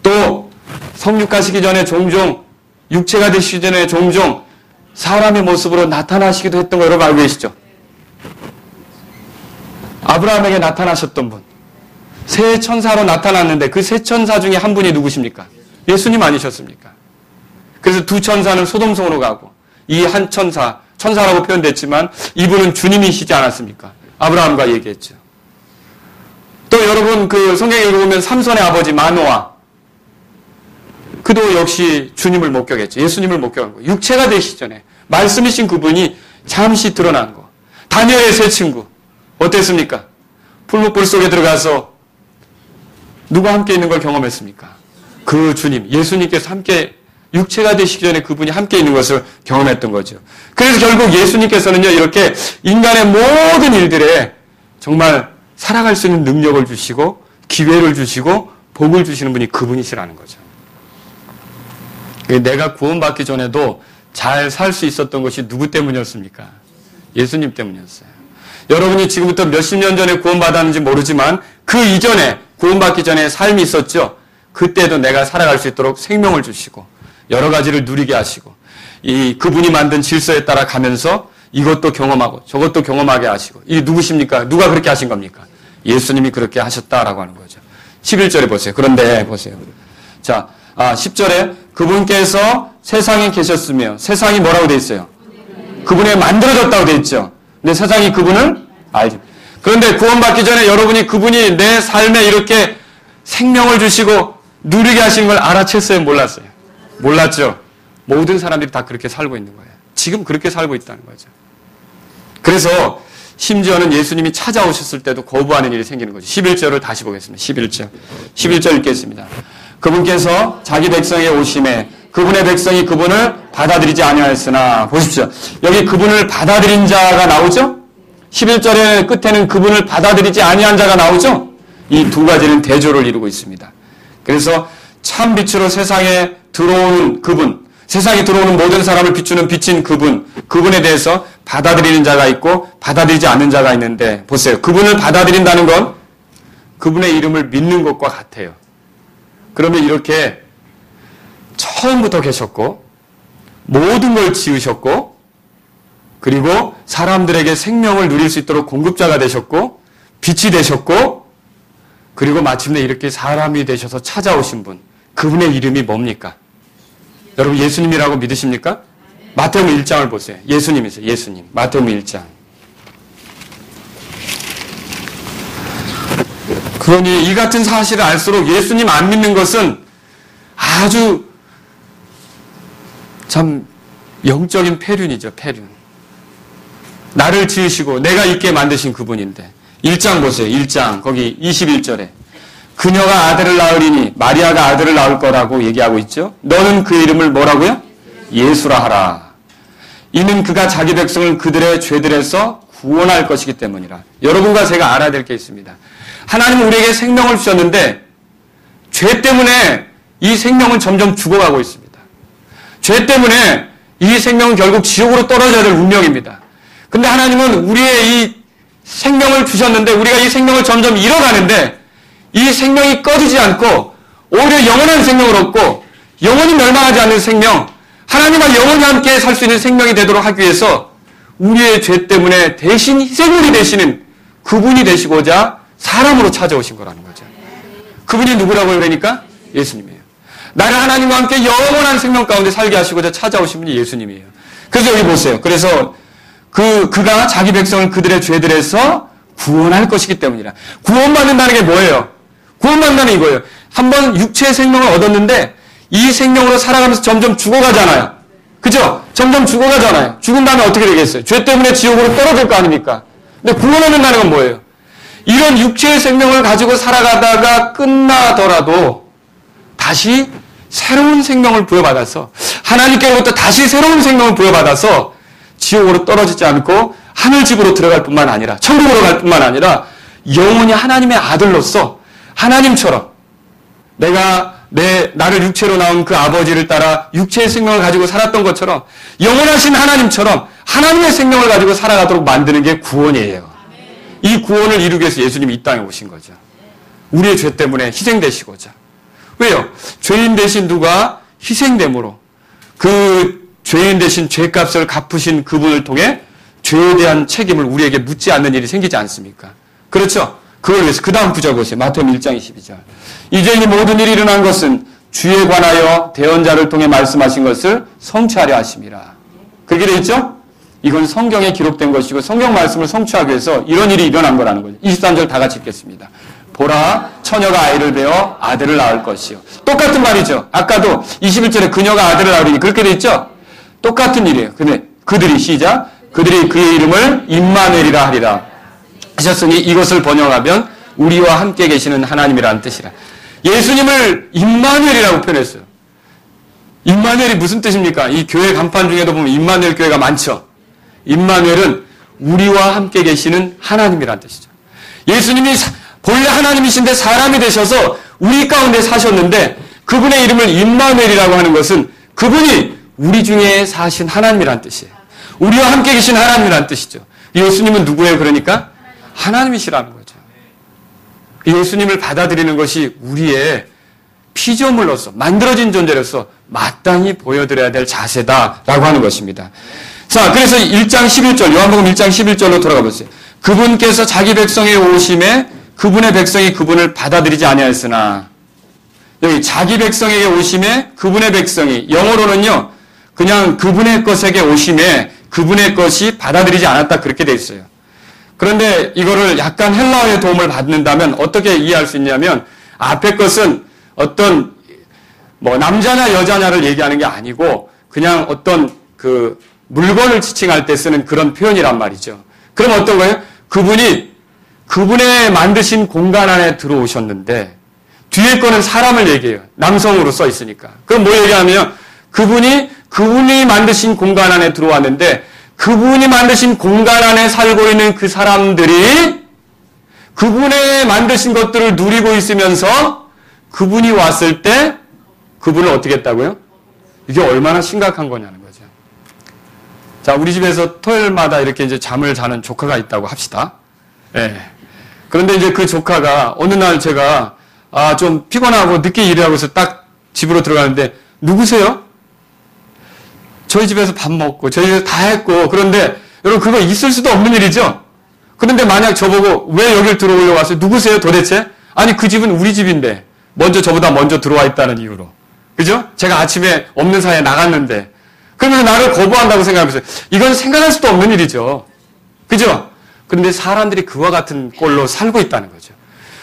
또 성육하시기 전에 종종 육체가 되시기 전에 종종 사람의 모습으로 나타나시기도 했던 거 여러분 알고 계시죠? 아브라함에게 나타나셨던 분. 새 천사로 나타났는데 그 새 천사 중에 한 분이 누구십니까? 예수님 아니셨습니까? 그래서 두 천사는 소돔성으로 가고 이 한 천사라고 표현됐지만 이분은 주님이시지 않았습니까? 아브라함과 얘기했죠. 또 여러분 그 성경에 읽어보면 삼손의 아버지 마노아 그도 역시 주님을 목격했죠. 예수님을 목격한 거. 육체가 되시기 전에 말씀이신 그분이 잠시 드러난 거. 다니엘의 세 친구 어땠습니까? 풀무불 속에 들어가서 누가 함께 있는 걸 경험했습니까? 그 주님, 예수님께서 함께 육체가 되시기 전에 그분이 함께 있는 것을 경험했던 거죠. 그래서 결국 예수님께서는요, 이렇게 인간의 모든 일들에 정말 살아갈 수 있는 능력을 주시고 기회를 주시고 복을 주시는 분이 그분이시라는 거죠. 내가 구원받기 전에도 잘 살 수 있었던 것이 누구 때문이었습니까? 예수님 때문이었어요. 여러분이 지금부터 몇십 년 전에 구원받았는지 모르지만 그 이전에 구원받기 전에 삶이 있었죠. 그때도 내가 살아갈 수 있도록 생명을 주시고 여러 가지를 누리게 하시고 그분이 만든 질서에 따라 가면서 이것도 경험하고 저것도 경험하게 하시고 이 누구십니까? 누가 그렇게 하신 겁니까? 예수님이 그렇게 하셨다라고 하는 거죠. 11절에 보세요. 그런데 보세요. 자, 10절에 그분께서 세상에 계셨으며 세상이 뭐라고 돼 있어요? 그분에 만들어졌다고 돼 있죠. 근데 세상이 그분을 알죠. 그런데 구원받기 전에 여러분이 그분이 내 삶에 이렇게 생명을 주시고 누리게 하신 걸 알아챘어요? 몰랐어요? 몰랐죠. 모든 사람들이 다 그렇게 살고 있는 거예요. 지금 그렇게 살고 있다는 거죠. 그래서 심지어는 예수님이 찾아오셨을 때도 거부하는 일이 생기는 거죠. 11절을 다시 보겠습니다. 11절 읽겠습니다. 그분께서 자기 백성에게 오심에 그분의 백성이 그분을 받아들이지 아니하였으나, 보십시오. 여기 그분을 받아들인 자가 나오죠? 11절의 끝에는 그분을 받아들이지 아니한 자가 나오죠? 이 두 가지는 대조를 이루고 있습니다. 그래서 참 빛으로 세상에 들어오는 그분, 세상에 들어오는 모든 사람을 비추는 빛인 그분에 대해서 받아들이는 자가 있고 받아들이지 않는 자가 있는데, 보세요. 그분을 받아들인다는 건 그분의 이름을 믿는 것과 같아요. 그러면 이렇게 처음부터 계셨고 모든 걸 지으셨고 그리고 사람들에게 생명을 누릴 수 있도록 공급자가 되셨고 빛이 되셨고 그리고 마침내 이렇게 사람이 되셔서 찾아오신 분, 그분의 이름이 뭡니까? 여러분 예수님이라고 믿으십니까? 마태복음 1장을 보세요. 예수님이세요. 예수님. 마태복음 1장. 그러니 이 같은 사실을 알수록 예수님 안 믿는 것은 아주 참 영적인 폐륜이죠. 폐륜. 나를 지으시고 내가 있게 만드신 그분인데 1장 보세요. 1장 거기 21절에 그녀가 아들을 낳으리니 마리아가 아들을 낳을 거라고 얘기하고 있죠. 너는 그 이름을 뭐라고요? 예수라 하라. 이는 그가 자기 백성을 그들의 죄들에서 구원할 것이기 때문이라. 여러분과 제가 알아야 될 게 있습니다. 하나님은 우리에게 생명을 주셨는데 죄 때문에 이 생명은 점점 죽어가고 있습니다. 죄 때문에 이 생명은 결국 지옥으로 떨어져야 될 운명입니다. 근데 하나님은 우리의 이 생명을 주셨는데 우리가 이 생명을 점점 잃어가는데 이 생명이 꺼지지 않고 오히려 영원한 생명을 얻고 영원히 멸망하지 않는 생명, 하나님과 영원히 함께 살 수 있는 생명이 되도록 하기 위해서 우리의 죄 때문에 대신 희생물이 되시는 그분이 되시고자 사람으로 찾아오신 거라는 거죠. 그분이 누구라고요? 그러니까 예수님이에요. 나를 하나님과 함께 영원한 생명 가운데 살게 하시고자 찾아오신 분이 예수님이에요. 그래서 여기 보세요. 그래서 그가 자기 백성을 그들의 죄들에서 구원할 것이기 때문이라. 구원받는다는 게 뭐예요? 구원받는다는 이거예요. 한번 육체의 생명을 얻었는데 이 생명으로 살아가면서 점점 죽어가잖아요. 그죠? 점점 죽어가잖아요. 죽은 다음에 어떻게 되겠어요? 죄 때문에 지옥으로 떨어질 거 아닙니까? 근데 구원받는다는 건 뭐예요? 이런 육체의 생명을 가지고 살아가다가 끝나더라도 다시 새로운 생명을 부여받아서 하나님께로부터 다시 새로운 생명을 부여받아서 지옥으로 떨어지지 않고 하늘집으로 들어갈 뿐만 아니라 천국으로 갈 뿐만 아니라 영원히 하나님의 아들로서 하나님처럼 나를 육체로 낳은 그 아버지를 따라 육체의 생명을 가지고 살았던 것처럼 영원하신 하나님처럼 하나님의 생명을 가지고 살아가도록 만드는 게 구원이에요. 이 구원을 이루기 위해서 예수님이 이 땅에 오신 거죠. 우리의 죄 때문에 희생되시고자. 왜요? 죄인 대신 누가 희생됨으로 그 죄인 대신 죄값을 갚으신 그분을 통해 죄에 대한 책임을 우리에게 묻지 않는 일이 생기지 않습니까? 그렇죠? 그걸 위해서 그 다음 구절 보세요. 마태복음 1장 22절. 이제 이 모든 일이 일어난 것은 주에 관하여 대언자를 통해 말씀하신 것을 성취하려 하심이라. 그렇게 되어 있죠? 이건 성경에 기록된 것이고 성경 말씀을 성취하기 위해서 이런 일이 일어난 거라는 거죠. 23절 다 같이 읽겠습니다. 보라, 처녀가 아이를 베어 아들을 낳을 것이요. 똑같은 말이죠. 아까도 21절에 그녀가 아들을 낳으리니 그렇게 되어 있죠? 똑같은 일이에요. 근데 그들이 시작. 그들이 그의 이름을 임마누엘이라 하리라 하셨으니 이것을 번역하면 우리와 함께 계시는 하나님이라는 뜻이라. 예수님을 임마누엘이라고 표현했어요. 임마누엘이 무슨 뜻입니까? 이 교회 간판 중에도 보면 임마누엘 교회가 많죠. 임마누엘은 우리와 함께 계시는 하나님이라는 뜻이죠. 예수님이 본래 하나님이신데 사람이 되셔서 우리 가운데 사셨는데 그분의 이름을 임마누엘이라고 하는 것은 그분이 우리 중에 사신 하나님이라는 뜻이에요. 우리와 함께 계신 하나님이라는 뜻이죠. 예수님은 누구예요? 그러니까 하나님이시라는 거죠. 예수님을 받아들이는 것이 우리의 피조물로서 만들어진 존재로서 마땅히 보여드려야 될 자세다라고 하는 것입니다. 자, 그래서 1장 11절, 요한복음 1장 11절로 돌아가 보세요. 그분께서 자기 백성에 오심에 그분의 백성이 그분을 받아들이지 아니하였으나, 여기 자기 백성에게 오심에 그분의 백성이, 영어로는요 그냥 그분의 것에게 오심에 그분의 것이 받아들이지 않았다 그렇게 돼 있어요. 그런데 이거를 약간 헬라어의 도움을 받는다면 어떻게 이해할 수 있냐면 앞에 것은 어떤 남자냐 여자냐를 얘기하는 게 아니고 그냥 어떤 그 물건을 지칭할 때 쓰는 그런 표현이란 말이죠. 그럼 어떤 거예요? 그분의 만드신 공간 안에 들어오셨는데 뒤에 거는 사람을 얘기해요. 남성으로 써 있으니까. 그럼 뭐 얘기하면 그분이 만드신 공간 안에 들어왔는데 그분이 만드신 공간 안에 살고 있는 그 사람들이 그분의 만드신 것들을 누리고 있으면서 그분이 왔을 때 그분을 어떻게 했다고요? 이게 얼마나 심각한 거냐는 거죠. 자, 우리 집에서 토요일마다 이렇게 이제 잠을 자는 조카가 있다고 합시다. 예. 그런데 이제 그 조카가 어느 날 제가 좀 피곤하고 늦게 일을 하고 있어서 딱 집으로 들어가는데 누구세요? 저희 집에서 밥 먹고 저희 집에서 다 했고 그런데 여러분 그거 있을 수도 없는 일이죠. 그런데 만약 저보고 왜 여길 들어오려고 왔어요? 누구세요 도대체? 아니 그 집은 우리 집인데 저보다 먼저 들어와 있다는 이유로. 그죠? 제가 아침에 없는 사이에 나갔는데 그러면 나를 거부한다고 생각하면서 이건 생각할 수도 없는 일이죠. 그죠? 그런데 사람들이 그와 같은 꼴로 살고 있다는 거죠.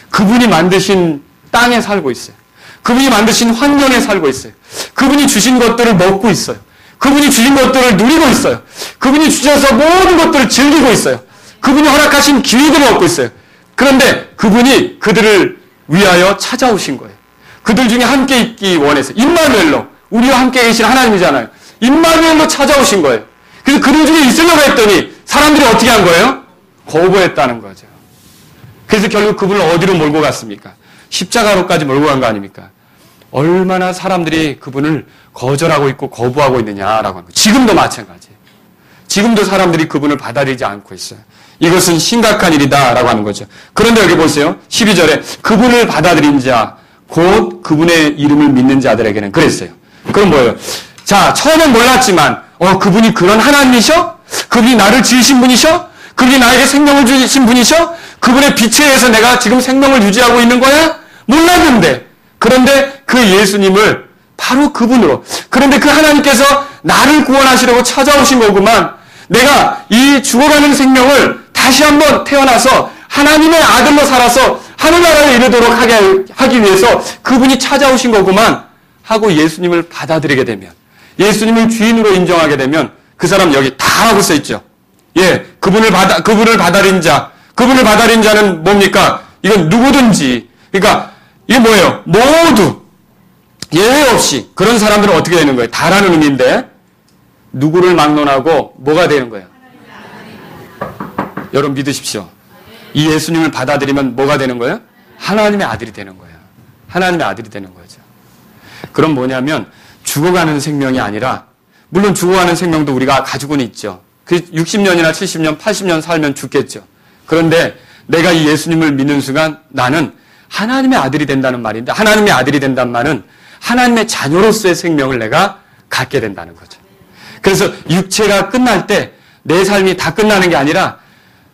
그분이 만드신 땅에 살고 있어요. 그분이 만드신 환경에 살고 있어요. 그분이 주신 것들을 먹고 있어요. 그분이 주신 것들을 누리고 있어요. 그분이 주셔서 모든 것들을 즐기고 있어요. 그분이 허락하신 기회들을 얻고 있어요. 그런데 그분이 그들을 위하여 찾아오신 거예요. 그들 중에 함께 있기 원해서 임마누엘로 우리와 함께 계신 하나님이잖아요. 임마누엘로 찾아오신 거예요. 그래서 그들 중에 있으려고 했더니 사람들이 어떻게 한 거예요? 거부했다는 거죠. 그래서 결국 그분을 어디로 몰고 갔습니까? 십자가로까지 몰고 간 거 아닙니까? 얼마나 사람들이 그분을 거절하고 있고 거부하고 있느냐라고 하는 거예요. 지금도 마찬가지예요. 지금도 사람들이 그분을 받아들이지 않고 있어요. 이것은 심각한 일이다라고 하는 거죠. 그런데 여기 보세요. 12절에 그분을 받아들인 자, 곧 그분의 이름을 믿는 자들에게는 그랬어요. 그럼 뭐예요? 자, 처음엔 몰랐지만 그분이 그런 하나님이셔? 그분이 나를 지으신 분이셔? 그분이 나에게 생명을 주신 분이셔? 그분의 빛에 의해서 내가 지금 생명을 유지하고 있는 거야? 몰랐는데. 그런데 그 예수님을 바로 그분으로. 그런데 그 하나님께서 나를 구원하시려고 찾아오신 거구만. 내가 이 죽어가는 생명을 다시 한번 태어나서 하나님의 아들로 살아서 하늘나라에 이르도록 하기 위해서 그분이 찾아오신 거구만 하고 예수님을 받아들이게 되면, 예수님을 주인으로 인정하게 되면 그 사람 여기 다 하고 써있죠. 예, 그분을 받아들인 자, 그분을 받아들인 자는 뭡니까? 이건 누구든지, 그러니까 이게 뭐예요? 모두 예외 없이 그런 사람들은 어떻게 되는 거예요? 다라는 의미인데 누구를 막론하고 뭐가 되는 거예요? 여러분 믿으십시오. 이 예수님을 받아들이면 뭐가 되는 거예요? 하나님의 아들이 되는 거예요. 하나님의 아들이 되는 거죠. 그럼 뭐냐면 죽어가는 생명이 아니라, 물론 죽어가는 생명도 우리가 가지고는 있죠. 그 60년이나 70년, 80년 살면 죽겠죠. 그런데 내가 이 예수님을 믿는 순간 나는 하나님의 아들이 된다는 말인데, 하나님의 아들이 된다는 말은 하나님의 자녀로서의 생명을 내가 갖게 된다는 거죠. 그래서 육체가 끝날 때 내 삶이 다 끝나는 게 아니라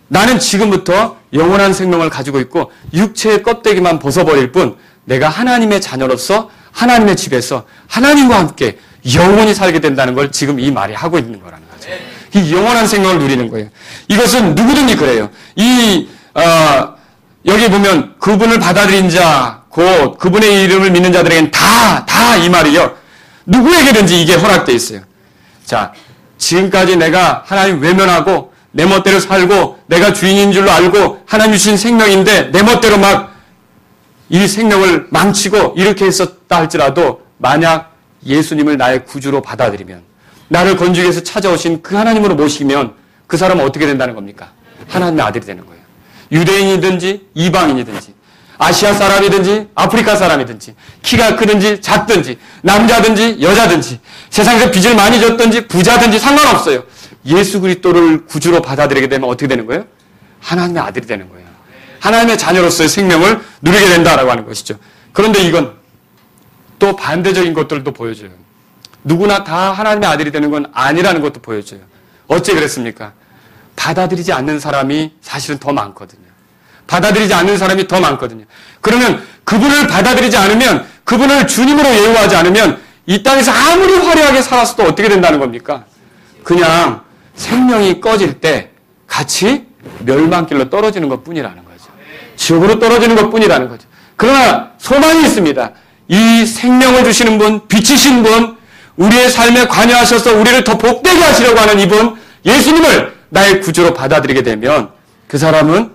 나는 지금부터 영원한 생명을 가지고 있고 육체의 껍데기만 벗어버릴 뿐 내가 하나님의 자녀로서 하나님의 집에서 하나님과 함께 영원히 살게 된다는 걸 지금 이 말이 하고 있는 거라는 거죠. 이 영원한 생명을 누리는 거예요. 이것은 누구든지 그래요. 여기 보면 그분을 받아들인 자, 곧 그분의 이름을 믿는 자들에게는 다 이 말이요. 누구에게든지 이게 허락되어 있어요. 자, 지금까지 내가 하나님 외면하고 내 멋대로 살고 내가 주인인 줄로 알고 하나님 주신 생명인데 내 멋대로 막 이 생명을 망치고 이렇게 했었다 할지라도 만약 예수님을 나의 구주로 받아들이면, 나를 건지기 위해서 찾아오신 그 하나님으로 모시면 그 사람은 어떻게 된다는 겁니까? 하나님의 아들이 되는 거예요. 유대인이든지 이방인이든지 아시아 사람이든지 아프리카 사람이든지 키가 크든지 작든지 남자든지 여자든지 세상에서 빚을 많이 졌든지 부자든지 상관없어요. 예수 그리스도를 구주로 받아들이게 되면 어떻게 되는 거예요? 하나님의 아들이 되는 거예요. 하나님의 자녀로서의 생명을 누리게 된다라고 하는 것이죠. 그런데 이건 또 반대적인 것들도 보여줘요. 누구나 다 하나님의 아들이 되는 건 아니라는 것도 보여줘요. 어째 그랬습니까? 받아들이지 않는 사람이 사실은 더 많거든요. 받아들이지 않는 사람이 더 많거든요. 그러면 그분을 받아들이지 않으면, 그분을 주님으로 예우하지 않으면 이 땅에서 아무리 화려하게 살았어도 어떻게 된다는 겁니까? 그냥 생명이 꺼질 때 같이 멸망길로 떨어지는 것뿐이라는 거죠. 지옥으로 떨어지는 것뿐이라는 거죠. 그러나 소망이 있습니다. 이 생명을 주시는 분, 빛이신 분, 우리의 삶에 관여하셔서 우리를 더 복되게 하시려고 하는 이분, 예수님을 나의 구주로 받아들이게 되면 그 사람은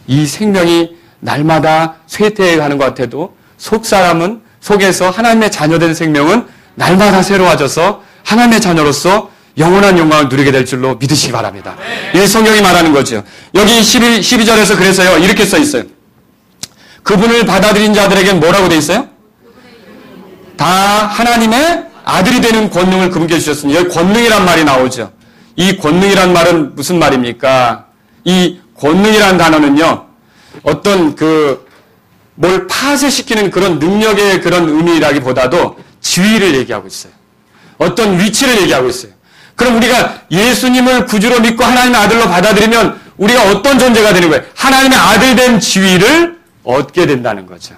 이 생명이 날마다 쇠퇴해가는 것 같아도 속에서 하나님의 자녀된 생명은 날마다 새로워져서 하나님의 자녀로서 영원한 영광을 누리게 될 줄로 믿으시기 바랍니다. 이 성경이 말하는 거죠. 여기 12절에서 그래서요 이렇게 써 있어요. 그분을 받아들인 자들에게는 뭐라고 돼 있어요? 다 하나님의 아들이 되는 권능을 그분께 주셨으니 여기 권능이란 말이 나오죠. 이 권능이란 말은 무슨 말입니까? 이 권능이란 단어는요 어떤 뭘 파쇄시키는 그런 능력의 그런 의미라기보다도 지위를 얘기하고 있어요. 어떤 위치를 얘기하고 있어요. 그럼 우리가 예수님을 구주로 믿고 하나님의 아들로 받아들이면 우리가 어떤 존재가 되는 거예요? 하나님의 아들 된 지위를 얻게 된다는 거죠.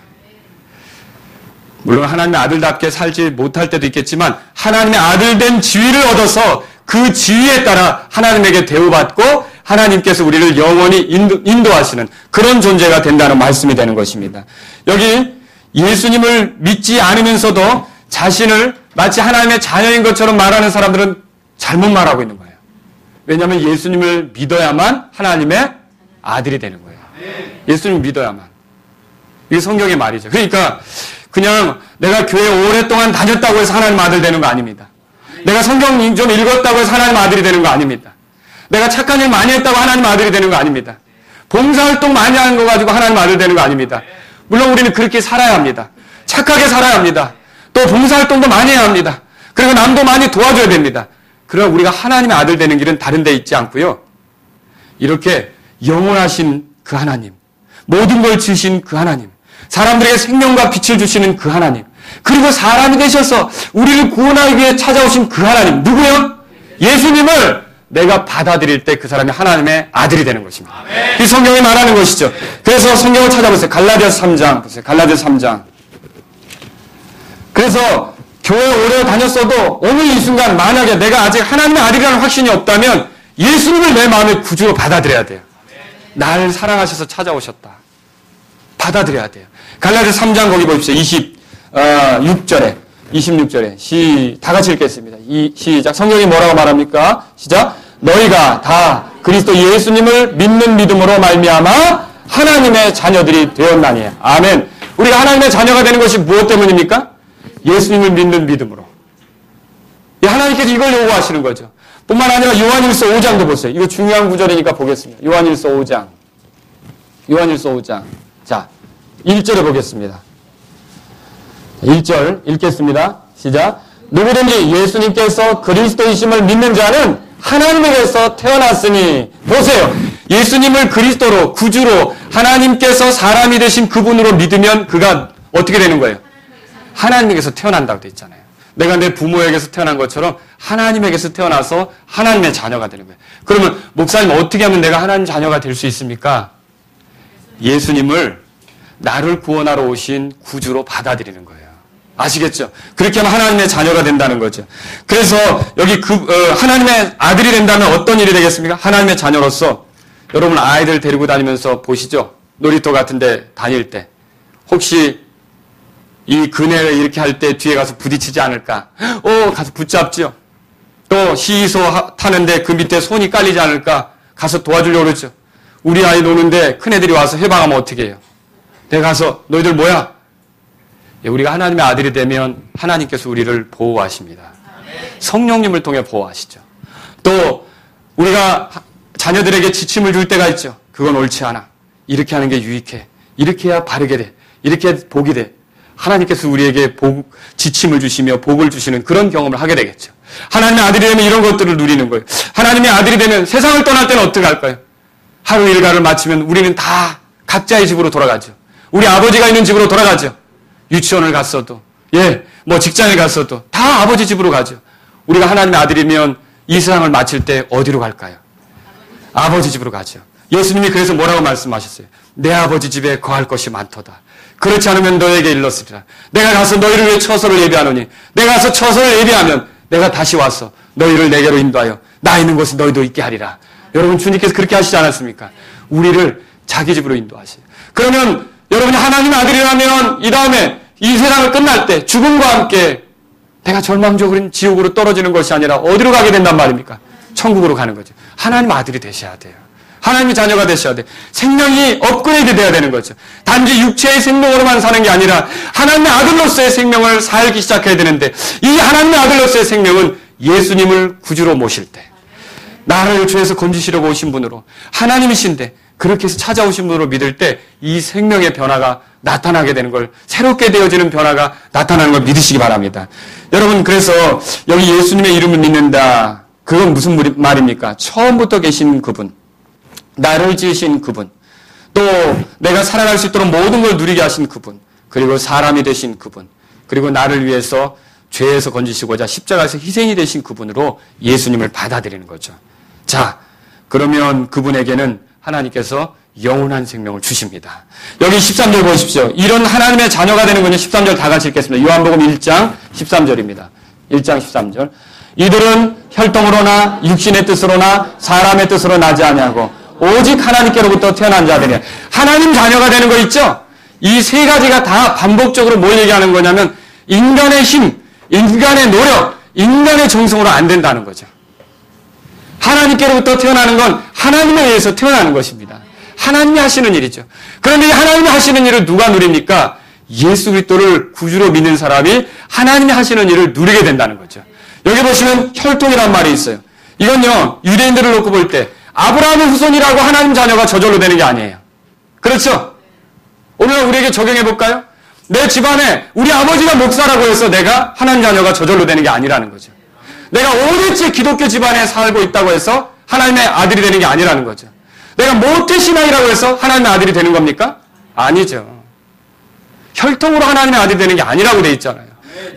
물론 하나님의 아들답게 살지 못할 때도 있겠지만 하나님의 아들 된 지위를 얻어서 그 지위에 따라 하나님에게 대우받고 하나님께서 우리를 영원히 인도하시는 그런 존재가 된다는 말씀이 되는 것입니다. 여기 예수님을 믿지 않으면서도 자신을 마치 하나님의 자녀인 것처럼 말하는 사람들은 잘못 말하고 있는 거예요. 왜냐하면 예수님을 믿어야만 하나님의 아들이 되는 거예요. 예수님을 믿어야만. 이게 성경의 말이죠. 그러니까 그냥 내가 교회 오랫동안 다녔다고 해서 하나님 아들 되는 거 아닙니다. 내가 성경 좀 읽었다고 해서 하나님 아들이 되는 거 아닙니다. 내가 착한 일 많이 했다고 하나님 아들이 되는 거 아닙니다. 봉사활동 많이 하는 거 가지고 하나님 아들 되는 거 아닙니다. 물론 우리는 그렇게 살아야 합니다. 착하게 살아야 합니다. 또 봉사활동도 많이 해야 합니다. 그리고 남도 많이 도와줘야 됩니다. 그러나 우리가 하나님의 아들 되는 길은 다른 데 있지 않고요. 이렇게 영원하신 그 하나님, 모든 걸 지으신 그 하나님, 사람들에게 생명과 빛을 주시는 그 하나님, 그리고 사람이 되셔서 우리를 구원하기 위해 찾아오신 그 하나님, 누구요? 예수님을 내가 받아들일 때 그 사람이 하나님의 아들이 되는 것입니다. 이 성경이 말하는 것이죠. 그래서 성경을 찾아보세요. 갈라디아서 3장 보세요. 갈라디아서 3장. 그래서 교회 오래 다녔어도 오늘 이 순간 만약에 내가 아직 하나님의 아들이라는 확신이 없다면 예수님을 내 마음의 구주로 받아들여야 돼요. 나를 사랑하셔서 찾아오셨다. 받아들여야 돼요. 갈라디아서 3장 거기 보십시오. 26절에 다 같이 읽겠습니다. 시작. 성경이 뭐라고 말합니까? 시작. 너희가 다 그리스도 예수님을 믿는 믿음으로 말미암아 하나님의 자녀들이 되었나니. 아멘. 우리가 하나님의 자녀가 되는 것이 무엇 때문입니까? 예수님을 믿는 믿음으로. 하나님께서 이걸 요구하시는 거죠. 뿐만 아니라 요한일서 5장도 보세요. 이거 중요한 구절이니까 보겠습니다. 요한일서 5장. 자, 1절에 보겠습니다. 1절 읽겠습니다. 시작. 누구든지 예수님께서 그리스도이심을 믿는 자는 하나님에게서 태어났으니. 보세요. 예수님을 그리스도로, 구주로, 하나님께서 사람이 되신 그분으로 믿으면 그가 어떻게 되는 거예요? 하나님에게서 태어난다고 돼 있잖아요. 내가 내 부모에게서 태어난 것처럼 하나님에게서 태어나서 하나님의 자녀가 되는 거예요. 그러면 목사님 어떻게 하면 내가 하나님 자녀가 될 수 있습니까? 예수님을 나를 구원하러 오신 구주로 받아들이는 거예요. 아시겠죠? 그렇게 하면 하나님의 자녀가 된다는 거죠. 그래서 여기 하나님의 아들이 된다면 어떤 일이 되겠습니까? 하나님의 자녀로서 여러분 아이들 데리고 다니면서 보시죠. 놀이터 같은 데 다닐 때 혹시 이 그네를 이렇게 할 때 뒤에 가서 부딪히지 않을까? 가서 붙잡죠. 또 시소 타는데 그 밑에 손이 깔리지 않을까? 가서 도와주려고 그러죠. 우리 아이 노는데 큰애들이 와서 해방하면 어떻게 해요? 내가 가서 너희들 뭐야? 우리가 하나님의 아들이 되면 하나님께서 우리를 보호하십니다. 성령님을 통해 보호하시죠. 또 우리가 자녀들에게 지침을 줄 때가 있죠. 그건 옳지 않아. 이렇게 하는 게 유익해. 이렇게 해야 바르게 돼. 이렇게 복이 돼. 하나님께서 우리에게 지침을 주시며 복을 주시는 그런 경험을 하게 되겠죠. 하나님의 아들이 되면 이런 것들을 누리는 거예요. 하나님의 아들이 되면 세상을 떠날 때는 어떻게 할까요? 하루 일과를 마치면 우리는 다 각자의 집으로 돌아가죠. 우리 아버지가 있는 집으로 돌아가죠. 유치원을 갔어도, 직장에 갔어도 다 아버지 집으로 가죠. 우리가 하나님의 아들이면 이 세상을 마칠 때 어디로 갈까요? 아버지 집으로 가죠. 예수님이 그래서 뭐라고 말씀하셨어요? 내 아버지 집에 거할 것이 많도다. 그렇지 않으면 너에게 일렀으리라. 내가 가서 너희를 위해 처소를 예비하노니 내가 가서 처소를 예비하면 내가 다시 와서 너희를 내게로 인도하여 나 있는 곳에 너희도 있게 하리라. 여러분 주님께서 그렇게 하시지 않았습니까? 우리를 자기 집으로 인도하시요. 그러면 여러분이 하나님의 아들이라면 이 다음에 이 세상을 끝날 때 죽음과 함께 내가 절망적으로 지옥으로 떨어지는 것이 아니라 어디로 가게 된단 말입니까? 천국으로 가는 거죠. 하나님 아들이 되셔야 돼요. 하나님의 자녀가 되셔야 돼요. 생명이 업그레이드 돼야 되는 거죠. 단지 육체의 생명으로만 사는 게 아니라 하나님의 아들로서의 생명을 살기 시작해야 되는데, 이 하나님의 아들로서의 생명은 예수님을 구주로 모실 때, 나를 죄에서 건지시려고 오신 분으로, 하나님이신데 그렇게 해서 찾아오신 분으로 믿을 때 이 생명의 변화가 나타나게 되는 걸, 새롭게 되어지는 변화가 나타나는 걸 믿으시기 바랍니다. 여러분, 그래서 여기 예수님의 이름을 믿는다, 그건 무슨 말입니까? 처음부터 계신 그분, 나를 지으신 그분, 또 내가 살아갈 수 있도록 모든 걸 누리게 하신 그분, 그리고 사람이 되신 그분, 그리고 나를 위해서 죄에서 건지시고자 십자가에서 희생이 되신 그분으로 예수님을 받아들이는 거죠. 자, 그러면 그분에게는 하나님께서 영원한 생명을 주십니다. 여기 13절 보십시오. 이런 하나님의 자녀가 되는 것은 13절 다 같이 읽겠습니다. 요한복음 1장 13절입니다. 1장 13절. 이들은 혈통으로나 육신의 뜻으로나 사람의 뜻으로 나지 아니하고 오직 하나님께로부터 태어난 자들이야. 하나님 자녀가 되는 거 있죠? 이 세 가지가 다 반복적으로 뭘 얘기하는 거냐면 인간의 힘, 인간의 노력, 인간의 정성으로 안 된다는 거죠. 하나님께로부터 태어나는 건 하나님에 의해서 태어나는 것입니다. 하나님이 하시는 일이죠. 그런데 이 하나님이 하시는 일을 누가 누립니까? 예수 그리스도를 구주로 믿는 사람이 하나님이 하시는 일을 누리게 된다는 거죠. 여기 보시면 혈통이란 말이 있어요. 이건요, 유대인들을 놓고 볼 때 아브라함의 후손이라고 하나님 자녀가 저절로 되는 게 아니에요. 그렇죠? 오늘 우리에게 적용해 볼까요? 내 집안에 우리 아버지가 목사라고 해서 내가 하나님 자녀가 저절로 되는 게 아니라는 거죠. 내가 오래째 기독교 집안에 살고 있다고 해서 하나님의 아들이 되는 게 아니라는 거죠. 내가 모태신앙이라고 해서 하나님의 아들이 되는 겁니까? 아니죠. 혈통으로 하나님의 아들이 되는 게 아니라고 돼 있잖아요.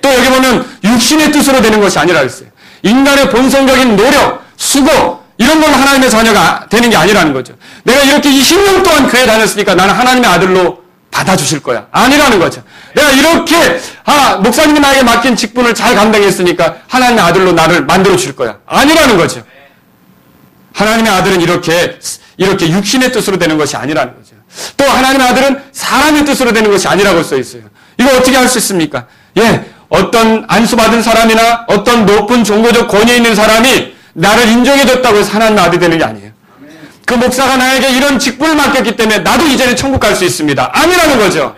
또 여기 보면 육신의 뜻으로 되는 것이 아니라 했어요. 인간의 본성적인 노력, 수고, 이런 걸로 하나님의 자녀가 되는 게 아니라는 거죠. 내가 이렇게 20년 동안 교회 다녔으니까 나는 하나님의 아들로 받아주실 거야. 아니라는 거죠. 내가 이렇게 목사님이 나에게 맡긴 직분을 잘 감당했으니까 하나님의 아들로 나를 만들어 줄 거야. 아니라는 거죠. 하나님의 아들은 이렇게 육신의 뜻으로 되는 것이 아니라는 거죠. 또 하나님의 아들은 사람의 뜻으로 되는 것이 아니라고 써 있어요. 이거 어떻게 할 수 있습니까? 어떤 안수받은 사람이나 어떤 높은 종교적 권위에 있는 사람이 나를 인정해줬다고 해서 하나님의 아들이 되는 게 아니에요. 그 목사가 나에게 이런 직분을 맡겼기 때문에 나도 이제는 천국 갈 수 있습니다. 아니라는 거죠.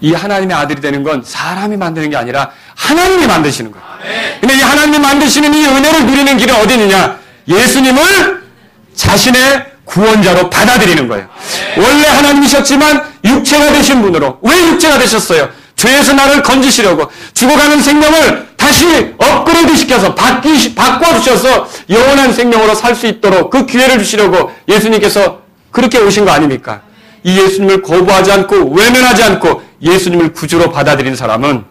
이 하나님의 아들이 되는 건 사람이 만드는 게 아니라 하나님이 만드시는 거예요. 근데 이 하나님이 만드시는 이 은혜를 누리는 길은 어디 있느냐? 예수님을 자신의 구원자로 받아들이는 거예요. 원래 하나님이셨지만 육체가 되신 분으로. 왜 육체가 되셨어요? 죄에서 나를 건지시려고 죽어가는 생명을 다시 업그레이드 시켜서 바꿔주셔서 영원한 생명으로 살 수 있도록 그 기회를 주시려고 예수님께서 그렇게 오신 거 아닙니까? 이 예수님을 거부하지 않고 외면하지 않고 예수님을 구주로 받아들인 사람은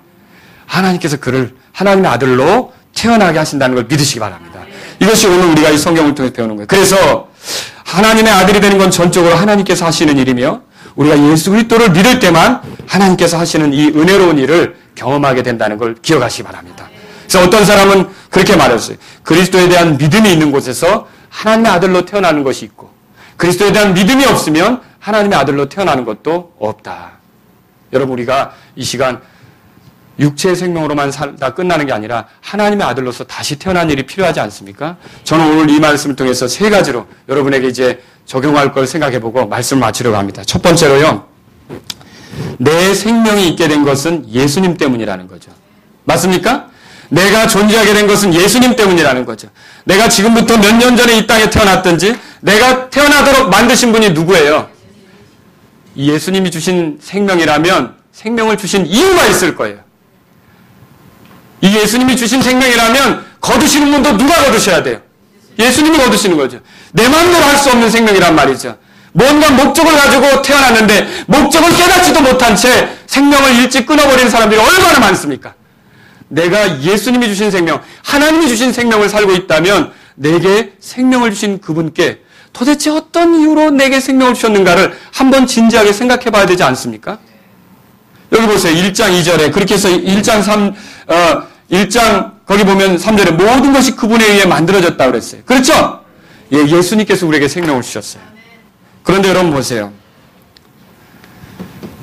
하나님께서 그를 하나님의 아들로 태어나게 하신다는 걸 믿으시기 바랍니다. 이것이 오늘 우리가 이 성경을 통해서 배우는 거예요. 그래서 하나님의 아들이 되는 건 전적으로 하나님께서 하시는 일이며 우리가 예수 그리스도를 믿을 때만 하나님께서 하시는 이 은혜로운 일을 경험하게 된다는 걸 기억하시기 바랍니다. 그래서 어떤 사람은 그렇게 말했어요. 그리스도에 대한 믿음이 있는 곳에서 하나님의 아들로 태어나는 것이 있고 그리스도에 대한 믿음이 없으면 하나님의 아들로 태어나는 것도 없다. 여러분, 우리가 이 시간 육체의 생명으로만 살다 끝나는 게 아니라 하나님의 아들로서 다시 태어난 일이 필요하지 않습니까? 저는 오늘 이 말씀을 통해서 세 가지로 여러분에게 이제 적용할 걸 생각해보고 말씀을 마치려고 합니다. 첫 번째로요, 내 생명이 있게 된 것은 예수님 때문이라는 거죠. 맞습니까? 내가 존재하게 된 것은 예수님 때문이라는 거죠. 내가 지금부터 몇 년 전에 이 땅에 태어났든지 내가 태어나도록 만드신 분이 누구예요? 이 예수님이 주신 생명이라면 생명을 주신 이유가 있을 거예요. 이 예수님이 주신 생명이라면 거두시는 분도 누가 거두셔야 돼요? 예수님이 거두시는 거죠. 내 마음대로 할 수 없는 생명이란 말이죠. 뭔가 목적을 가지고 태어났는데 목적을 깨닫지도 못한 채 생명을 일찍 끊어버리는 사람들이 얼마나 많습니까? 내가 예수님이 주신 생명, 하나님이 주신 생명을 살고 있다면 내게 생명을 주신 그분께 도대체 어떤 이유로 내게 생명을 주셨는가를 한번 진지하게 생각해 봐야 되지 않습니까? 여기 보세요. 1장 2절에 그렇게 해서 1장 거기 보면 3절에 모든 것이 그분에 의해 만들어졌다고 그랬어요. 그렇죠? 예수님께서 우리에게 생명을 주셨어요. 그런데 여러분 보세요.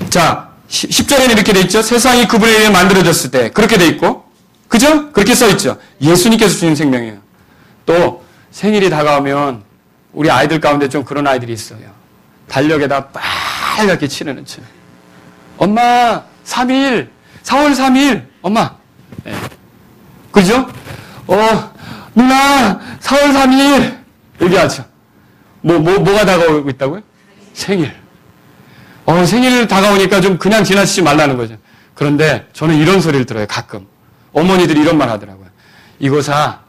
자, 10절에는 이렇게 돼 있죠. 세상이 그분에 의해 만들어졌을 때 그렇게 돼 있고, 그죠? 그렇게 써 있죠. 예수님께서 주신 생명이에요. 또 생일이 다가오면 우리 아이들 가운데 좀 그런 아이들이 있어요. 달력에다 빨갛게 칠해놓은 채. 엄마 3일 4월 3일 엄마. 네. 그죠? 누나 4월 3일 얘기하죠. 뭐가 다가오고 있다고요? 생일. 생일 다가오니까 좀 그냥 지나치지 말라는 거죠. 그런데 저는 이런 소리를 들어요. 가끔. 어머니들이 이런 말 하더라고요. 이거사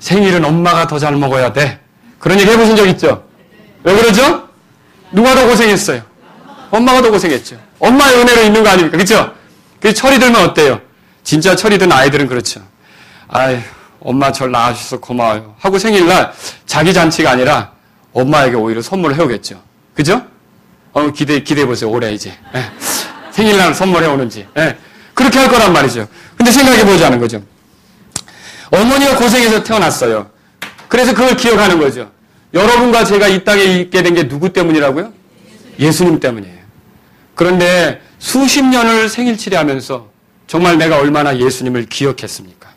생일은 엄마가 더 잘 먹어야 돼. 그런 얘기 해보신 적 있죠? 왜 그러죠? 누가 더 고생했어요? 엄마가 더 고생했죠. 엄마의 은혜로 있는 거 아닙니까? 그렇죠? 그 철이 들면 어때요? 진짜 철이 든 아이들은 그렇죠. 아이, 엄마 절 낳아주셔서 고마워요. 하고 생일날 자기 잔치가 아니라 엄마에게 오히려 선물을 해오겠죠. 그죠? 기대해보세요. 올해 이제. 예. 생일날 선물해 오는지. 예. 그렇게 할 거란 말이죠. 근데 생각해보자는 거죠. 어머니가 고생해서 태어났어요. 그래서 그걸 기억하는 거죠. 여러분과 제가 이 땅에 있게 된 게 누구 때문이라고요? 예수님 때문이에요. 그런데 수십 년을 생일치레하면서 정말 내가 얼마나 예수님을 기억했습니까?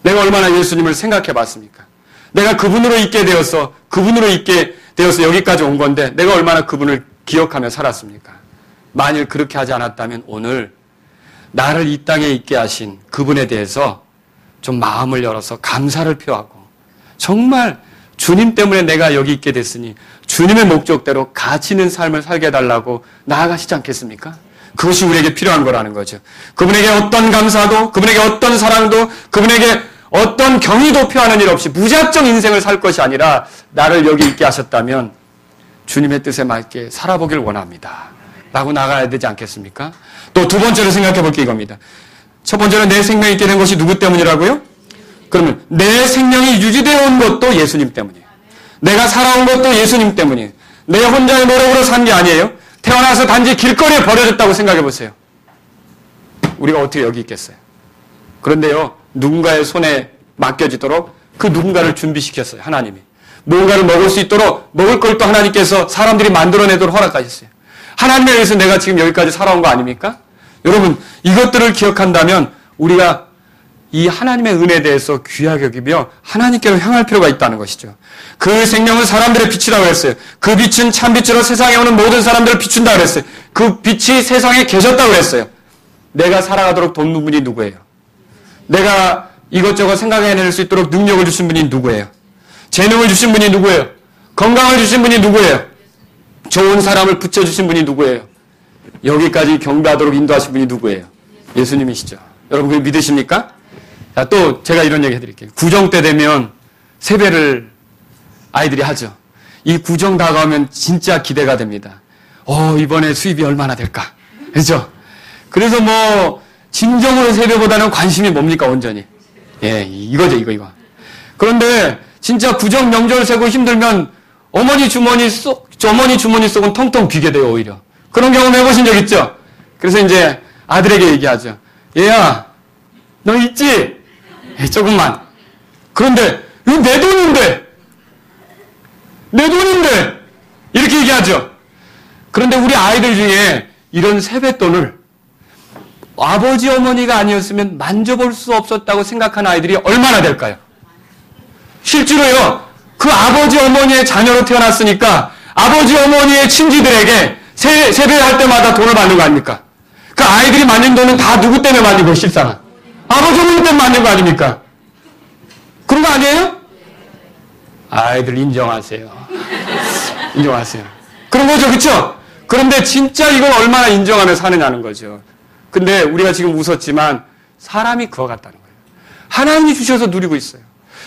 내가 얼마나 예수님을 생각해 봤습니까? 내가 그분으로 있게 되어서 여기까지 온 건데 내가 얼마나 그분을 기억하며 살았습니까? 만일 그렇게 하지 않았다면 오늘 나를 이 땅에 있게 하신 그분에 대해서 좀 마음을 열어서 감사를 표하고 정말 주님 때문에 내가 여기 있게 됐으니 주님의 목적대로 가치 있는 삶을 살게 해달라고 나아가시지 않겠습니까? 그것이 우리에게 필요한 거라는 거죠. 그분에게 어떤 감사도, 그분에게 어떤 사랑도, 그분에게 어떤 경의도 표하는 일 없이 무작정 인생을 살 것이 아니라 나를 여기 있게 하셨다면 주님의 뜻에 맞게 살아보길 원합니다. 라고 나가야 되지 않겠습니까? 또 두 번째로 생각해 볼 게 이겁니다. 첫 번째는 내 생명이 있게 된 것이 누구 때문이라고요? 그러면 내 생명이 유지되어 온 것도 예수님 때문이에요. 내가 살아온 것도 예수님 때문이에요. 내 혼자의 노력으로 산 게 아니에요. 태어나서 단지 길거리에 버려졌다고 생각해 보세요. 우리가 어떻게 여기 있겠어요? 그런데요, 누군가의 손에 맡겨지도록 그 누군가를 준비시켰어요. 하나님이. 뭔가를 먹을 수 있도록 먹을 걸 또 하나님께서 사람들이 만들어내도록 허락하셨어요. 하나님에 의해서 내가 지금 여기까지 살아온 거 아닙니까? 여러분, 이것들을 기억한다면 우리가 이 하나님의 은혜에 대해서 귀하게 여기며 하나님께로 향할 필요가 있다는 것이죠. 그 생명은 사람들의 빛이라고 했어요. 그 빛은 참빛으로 세상에 오는 모든 사람들을 비춘다고 그랬어요. 그 빛이 세상에 계셨다고 그랬어요. 내가 살아가도록 돕는 분이 누구예요? 내가 이것저것 생각해낼 수 있도록 능력을 주신 분이 누구예요? 재능을 주신 분이 누구예요? 건강을 주신 분이 누구예요? 좋은 사람을 붙여주신 분이 누구예요? 여기까지 경배하도록 인도하신 분이 누구예요? 예수님이시죠. 여러분 그걸 믿으십니까? 자, 또 제가 이런 얘기 해드릴게요. 구정 때 되면 세배를 아이들이 하죠. 이 구정 다가오면 진짜 기대가 됩니다. 이번에 수입이 얼마나 될까? 그렇죠? 그래서 뭐 진정으로 세배보다는 관심이 뭡니까 온전히? 예, 이거죠, 이거. 그런데 진짜 구정 명절 세고 힘들면 어머니 주머니 속은 텅텅 비게 돼요, 오히려. 그런 경험 해보신 적 있죠? 그래서 이제 아들에게 얘기하죠. 얘야, 너 있지? 조금만. 그런데 이거 내 돈인데 이렇게 얘기하죠. 그런데 우리 아이들 중에 이런 세뱃돈을 아버지 어머니가 아니었으면 만져볼 수 없었다고 생각하는 아이들이 얼마나 될까요? 실제로요, 그 아버지 어머니의 자녀로 태어났으니까 아버지 어머니의 친지들에게 세배할 때마다 돈을 받는 거 아닙니까? 그 아이들이 만든 돈은 다 누구 때문에 만든 거예요, 실상은? 아버지 어머니 때문에 만든 거 아닙니까? 그런 거 아니에요? 아이들 인정하세요. 인정하세요. 그런 거죠, 그렇죠? 그런데 진짜 이걸 얼마나 인정하며 사느냐는 거죠. 근데 우리가 지금 웃었지만 사람이 그와 같다는 거예요. 하나님이 주셔서 누리고 있어요.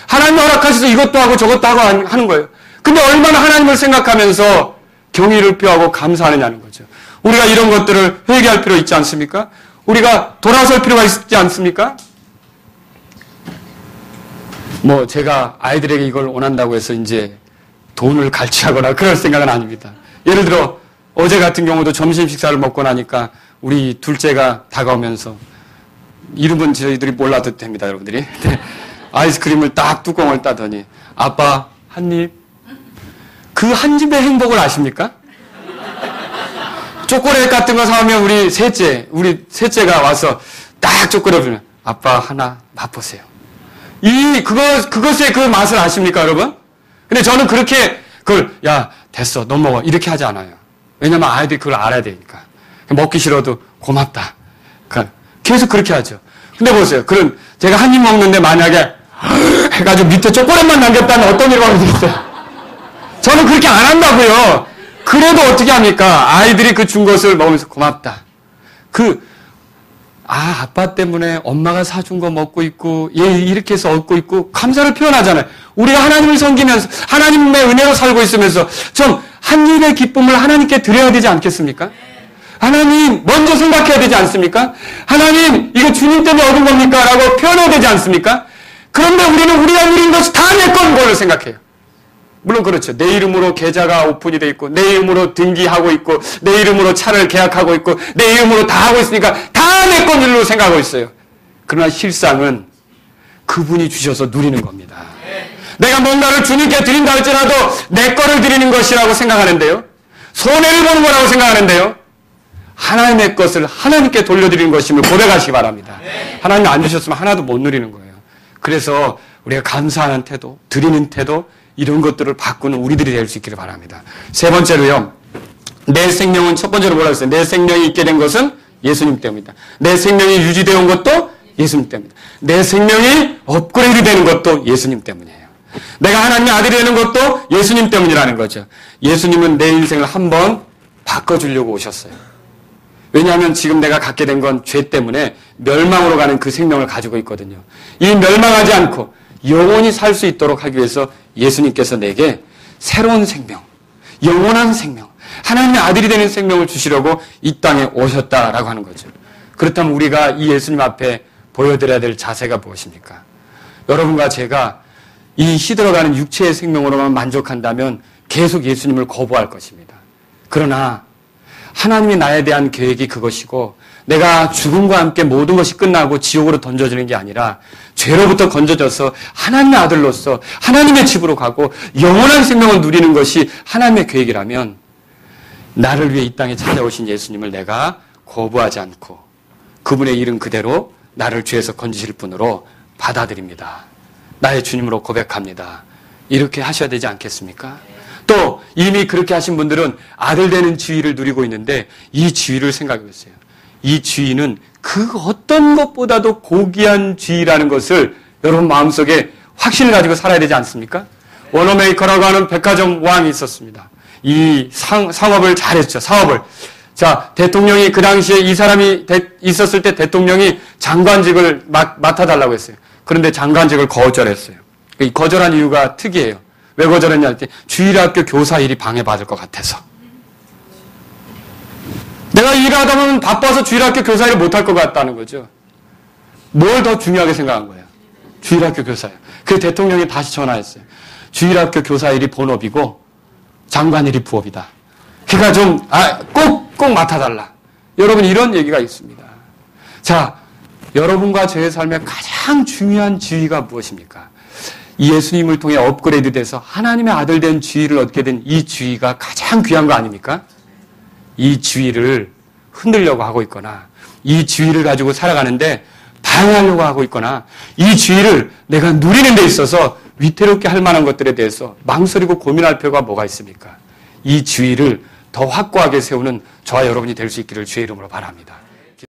하나님이 허락하셔서 이것도 하고 저것도 하고 하는 거예요. 근데 얼마나 하나님을 생각하면서 경의를 표하고 감사하느냐는 거죠. 우리가 이런 것들을 회개할 필요 있지 않습니까? 우리가 돌아설 필요가 있지 않습니까? 뭐 제가 아이들에게 이걸 원한다고 해서 이제 돈을 갈취하거나 그럴 생각은 아닙니다. 예를 들어 어제 같은 경우도 점심 식사를 먹고 나니까 우리 둘째가 다가오면서 이름은 저희들이 몰라도 됩니다, 여러분들이. 아이스크림을 딱 뚜껑을 따더니 아빠 한 입. 그 한 입의 행복을 아십니까? 초콜릿 같은 거 사오면 우리 셋째가 와서 딱 초콜릿을 주면 아빠 하나 맛보세요. 그것의 그 맛을 아십니까, 여러분? 근데 저는 그렇게 야, 됐어, 너 먹어. 이렇게 하지 않아요. 왜냐면 아이들이 그걸 알아야 되니까. 먹기 싫어도 고맙다. 계속 그렇게 하죠. 근데 보세요. 제가 한 입 먹는데 만약에 해가지고 밑에 초콜릿만 남겼다면 어떤 일이 벌어지겠어요? 저는 그렇게 안 한다고요. 그래도 어떻게 합니까? 아이들이 그 준 것을 먹으면서 고맙다. 아빠 때문에 엄마가 사준 거 먹고 있고, 얘 이렇게 해서 얻고 있고, 감사를 표현하잖아요. 우리가 하나님을 섬기면서, 하나님의 은혜로 살고 있으면서, 좀, 한 입의 기쁨을 하나님께 드려야 되지 않겠습니까? 하나님, 먼저 생각해야 되지 않습니까? 하나님, 이거 주님 때문에 얻은 겁니까? 라고 표현해야 되지 않습니까? 그런데 우리는 우리가 누린 것이 다 내 건 걸로 생각해요. 물론 그렇죠. 내 이름으로 계좌가 오픈이 돼 있고, 내 이름으로 등기하고 있고, 내 이름으로 차를 계약하고 있고, 내 이름으로 다 하고 있으니까 다 내 건 일로 생각하고 있어요. 그러나 실상은 그분이 주셔서 누리는 겁니다. 내가 뭔가를 주님께 드린다 할지라도 내 거를 드리는 것이라고 생각하는데요. 손해를 보는 거라고 생각하는데요. 하나님의 것을 하나님께 돌려드리는 것임을 고백하시기 바랍니다. 하나님 안 주셨으면 하나도 못 누리는 거예요. 그래서 우리가 감사하는 태도, 드리는 태도, 이런 것들을 바꾸는 우리들이 될 수 있기를 바랍니다. 세 번째로요. 내 생명은 첫 번째로 뭐라고 했어요? 내 생명이 있게 된 것은 예수님 때문이다. 내 생명이 유지되어 온 것도 예수님 때문이다. 내 생명이 업그레이드 되는 것도 예수님 때문이에요. 내가 하나님의 아들이 되는 것도 예수님 때문이라는 거죠. 예수님은 내 인생을 한번 바꿔주려고 오셨어요. 왜냐하면 지금 내가 갖게 된 건 죄 때문에 멸망으로 가는 그 생명을 가지고 있거든요. 이 멸망하지 않고 영원히 살 수 있도록 하기 위해서 예수님께서 내게 새로운 생명, 영원한 생명, 하나님의 아들이 되는 생명을 주시려고 이 땅에 오셨다라고 하는 거죠. 그렇다면 우리가 이 예수님 앞에 보여드려야 될 자세가 무엇입니까? 여러분과 제가 이 시들어가는 육체의 생명으로만 만족한다면 계속 예수님을 거부할 것입니다. 그러나 하나님이 나에 대한 계획이 그것이고 내가 죽음과 함께 모든 것이 끝나고 지옥으로 던져지는 게 아니라 죄로부터 건져져서 하나님의 아들로서 하나님의 집으로 가고 영원한 생명을 누리는 것이 하나님의 계획이라면 나를 위해 이 땅에 찾아오신 예수님을 내가 거부하지 않고 그분의 이름 그대로 나를 죄에서 건지실 분으로 받아들입니다. 나의 주님으로 고백합니다. 이렇게 하셔야 되지 않겠습니까? 또 이미 그렇게 하신 분들은 아들 되는 지위를 누리고 있는데 이 지위를 생각해 보세요. 이 지위는 그 어떤 것보다도 고귀한 지위라는 것을 여러분 마음속에 확신을 가지고 살아야 되지 않습니까? 워너메이커라고 하는 백화점 왕이 있었습니다. 이 상업을 잘했죠. 사업을. 자, 대통령이 그 당시에 이 사람이 있었을 때 대통령이 장관직을 맡아달라고 했어요. 그런데 장관직을 거절했어요. 이 거절한 이유가 특이해요. 왜 거절했냐 할 때 주일학교 교사 일이 방해받을 것 같아서. 내가 일하다 보면 바빠서 주일학교 교사 일을 못할 것 같다는 거죠. 뭘 더 중요하게 생각한 거예요? 주일학교 교사예요. 그래서 대통령이 다시 전화했어요. 주일학교 교사 일이 본업이고 장관 일이 부업이다. 그러니까 좀 꼭 맡아달라. 여러분 이런 얘기가 있습니다. 자, 여러분과 저의 삶의 가장 중요한 지위가 무엇입니까? 이 예수님을 통해 업그레이드 돼서 하나님의 아들 된 지위를 얻게 된 이 지위가 가장 귀한 거 아닙니까? 이 지위를 흔들려고 하고 있거나 이 지위를 가지고 살아가는데 방해하려고 하고 있거나 이 지위를 내가 누리는 데 있어서 위태롭게 할 만한 것들에 대해서 망설이고 고민할 필요가 뭐가 있습니까? 이 지위를 더 확고하게 세우는 저와 여러분이 될 수 있기를 주의 이름으로 바랍니다.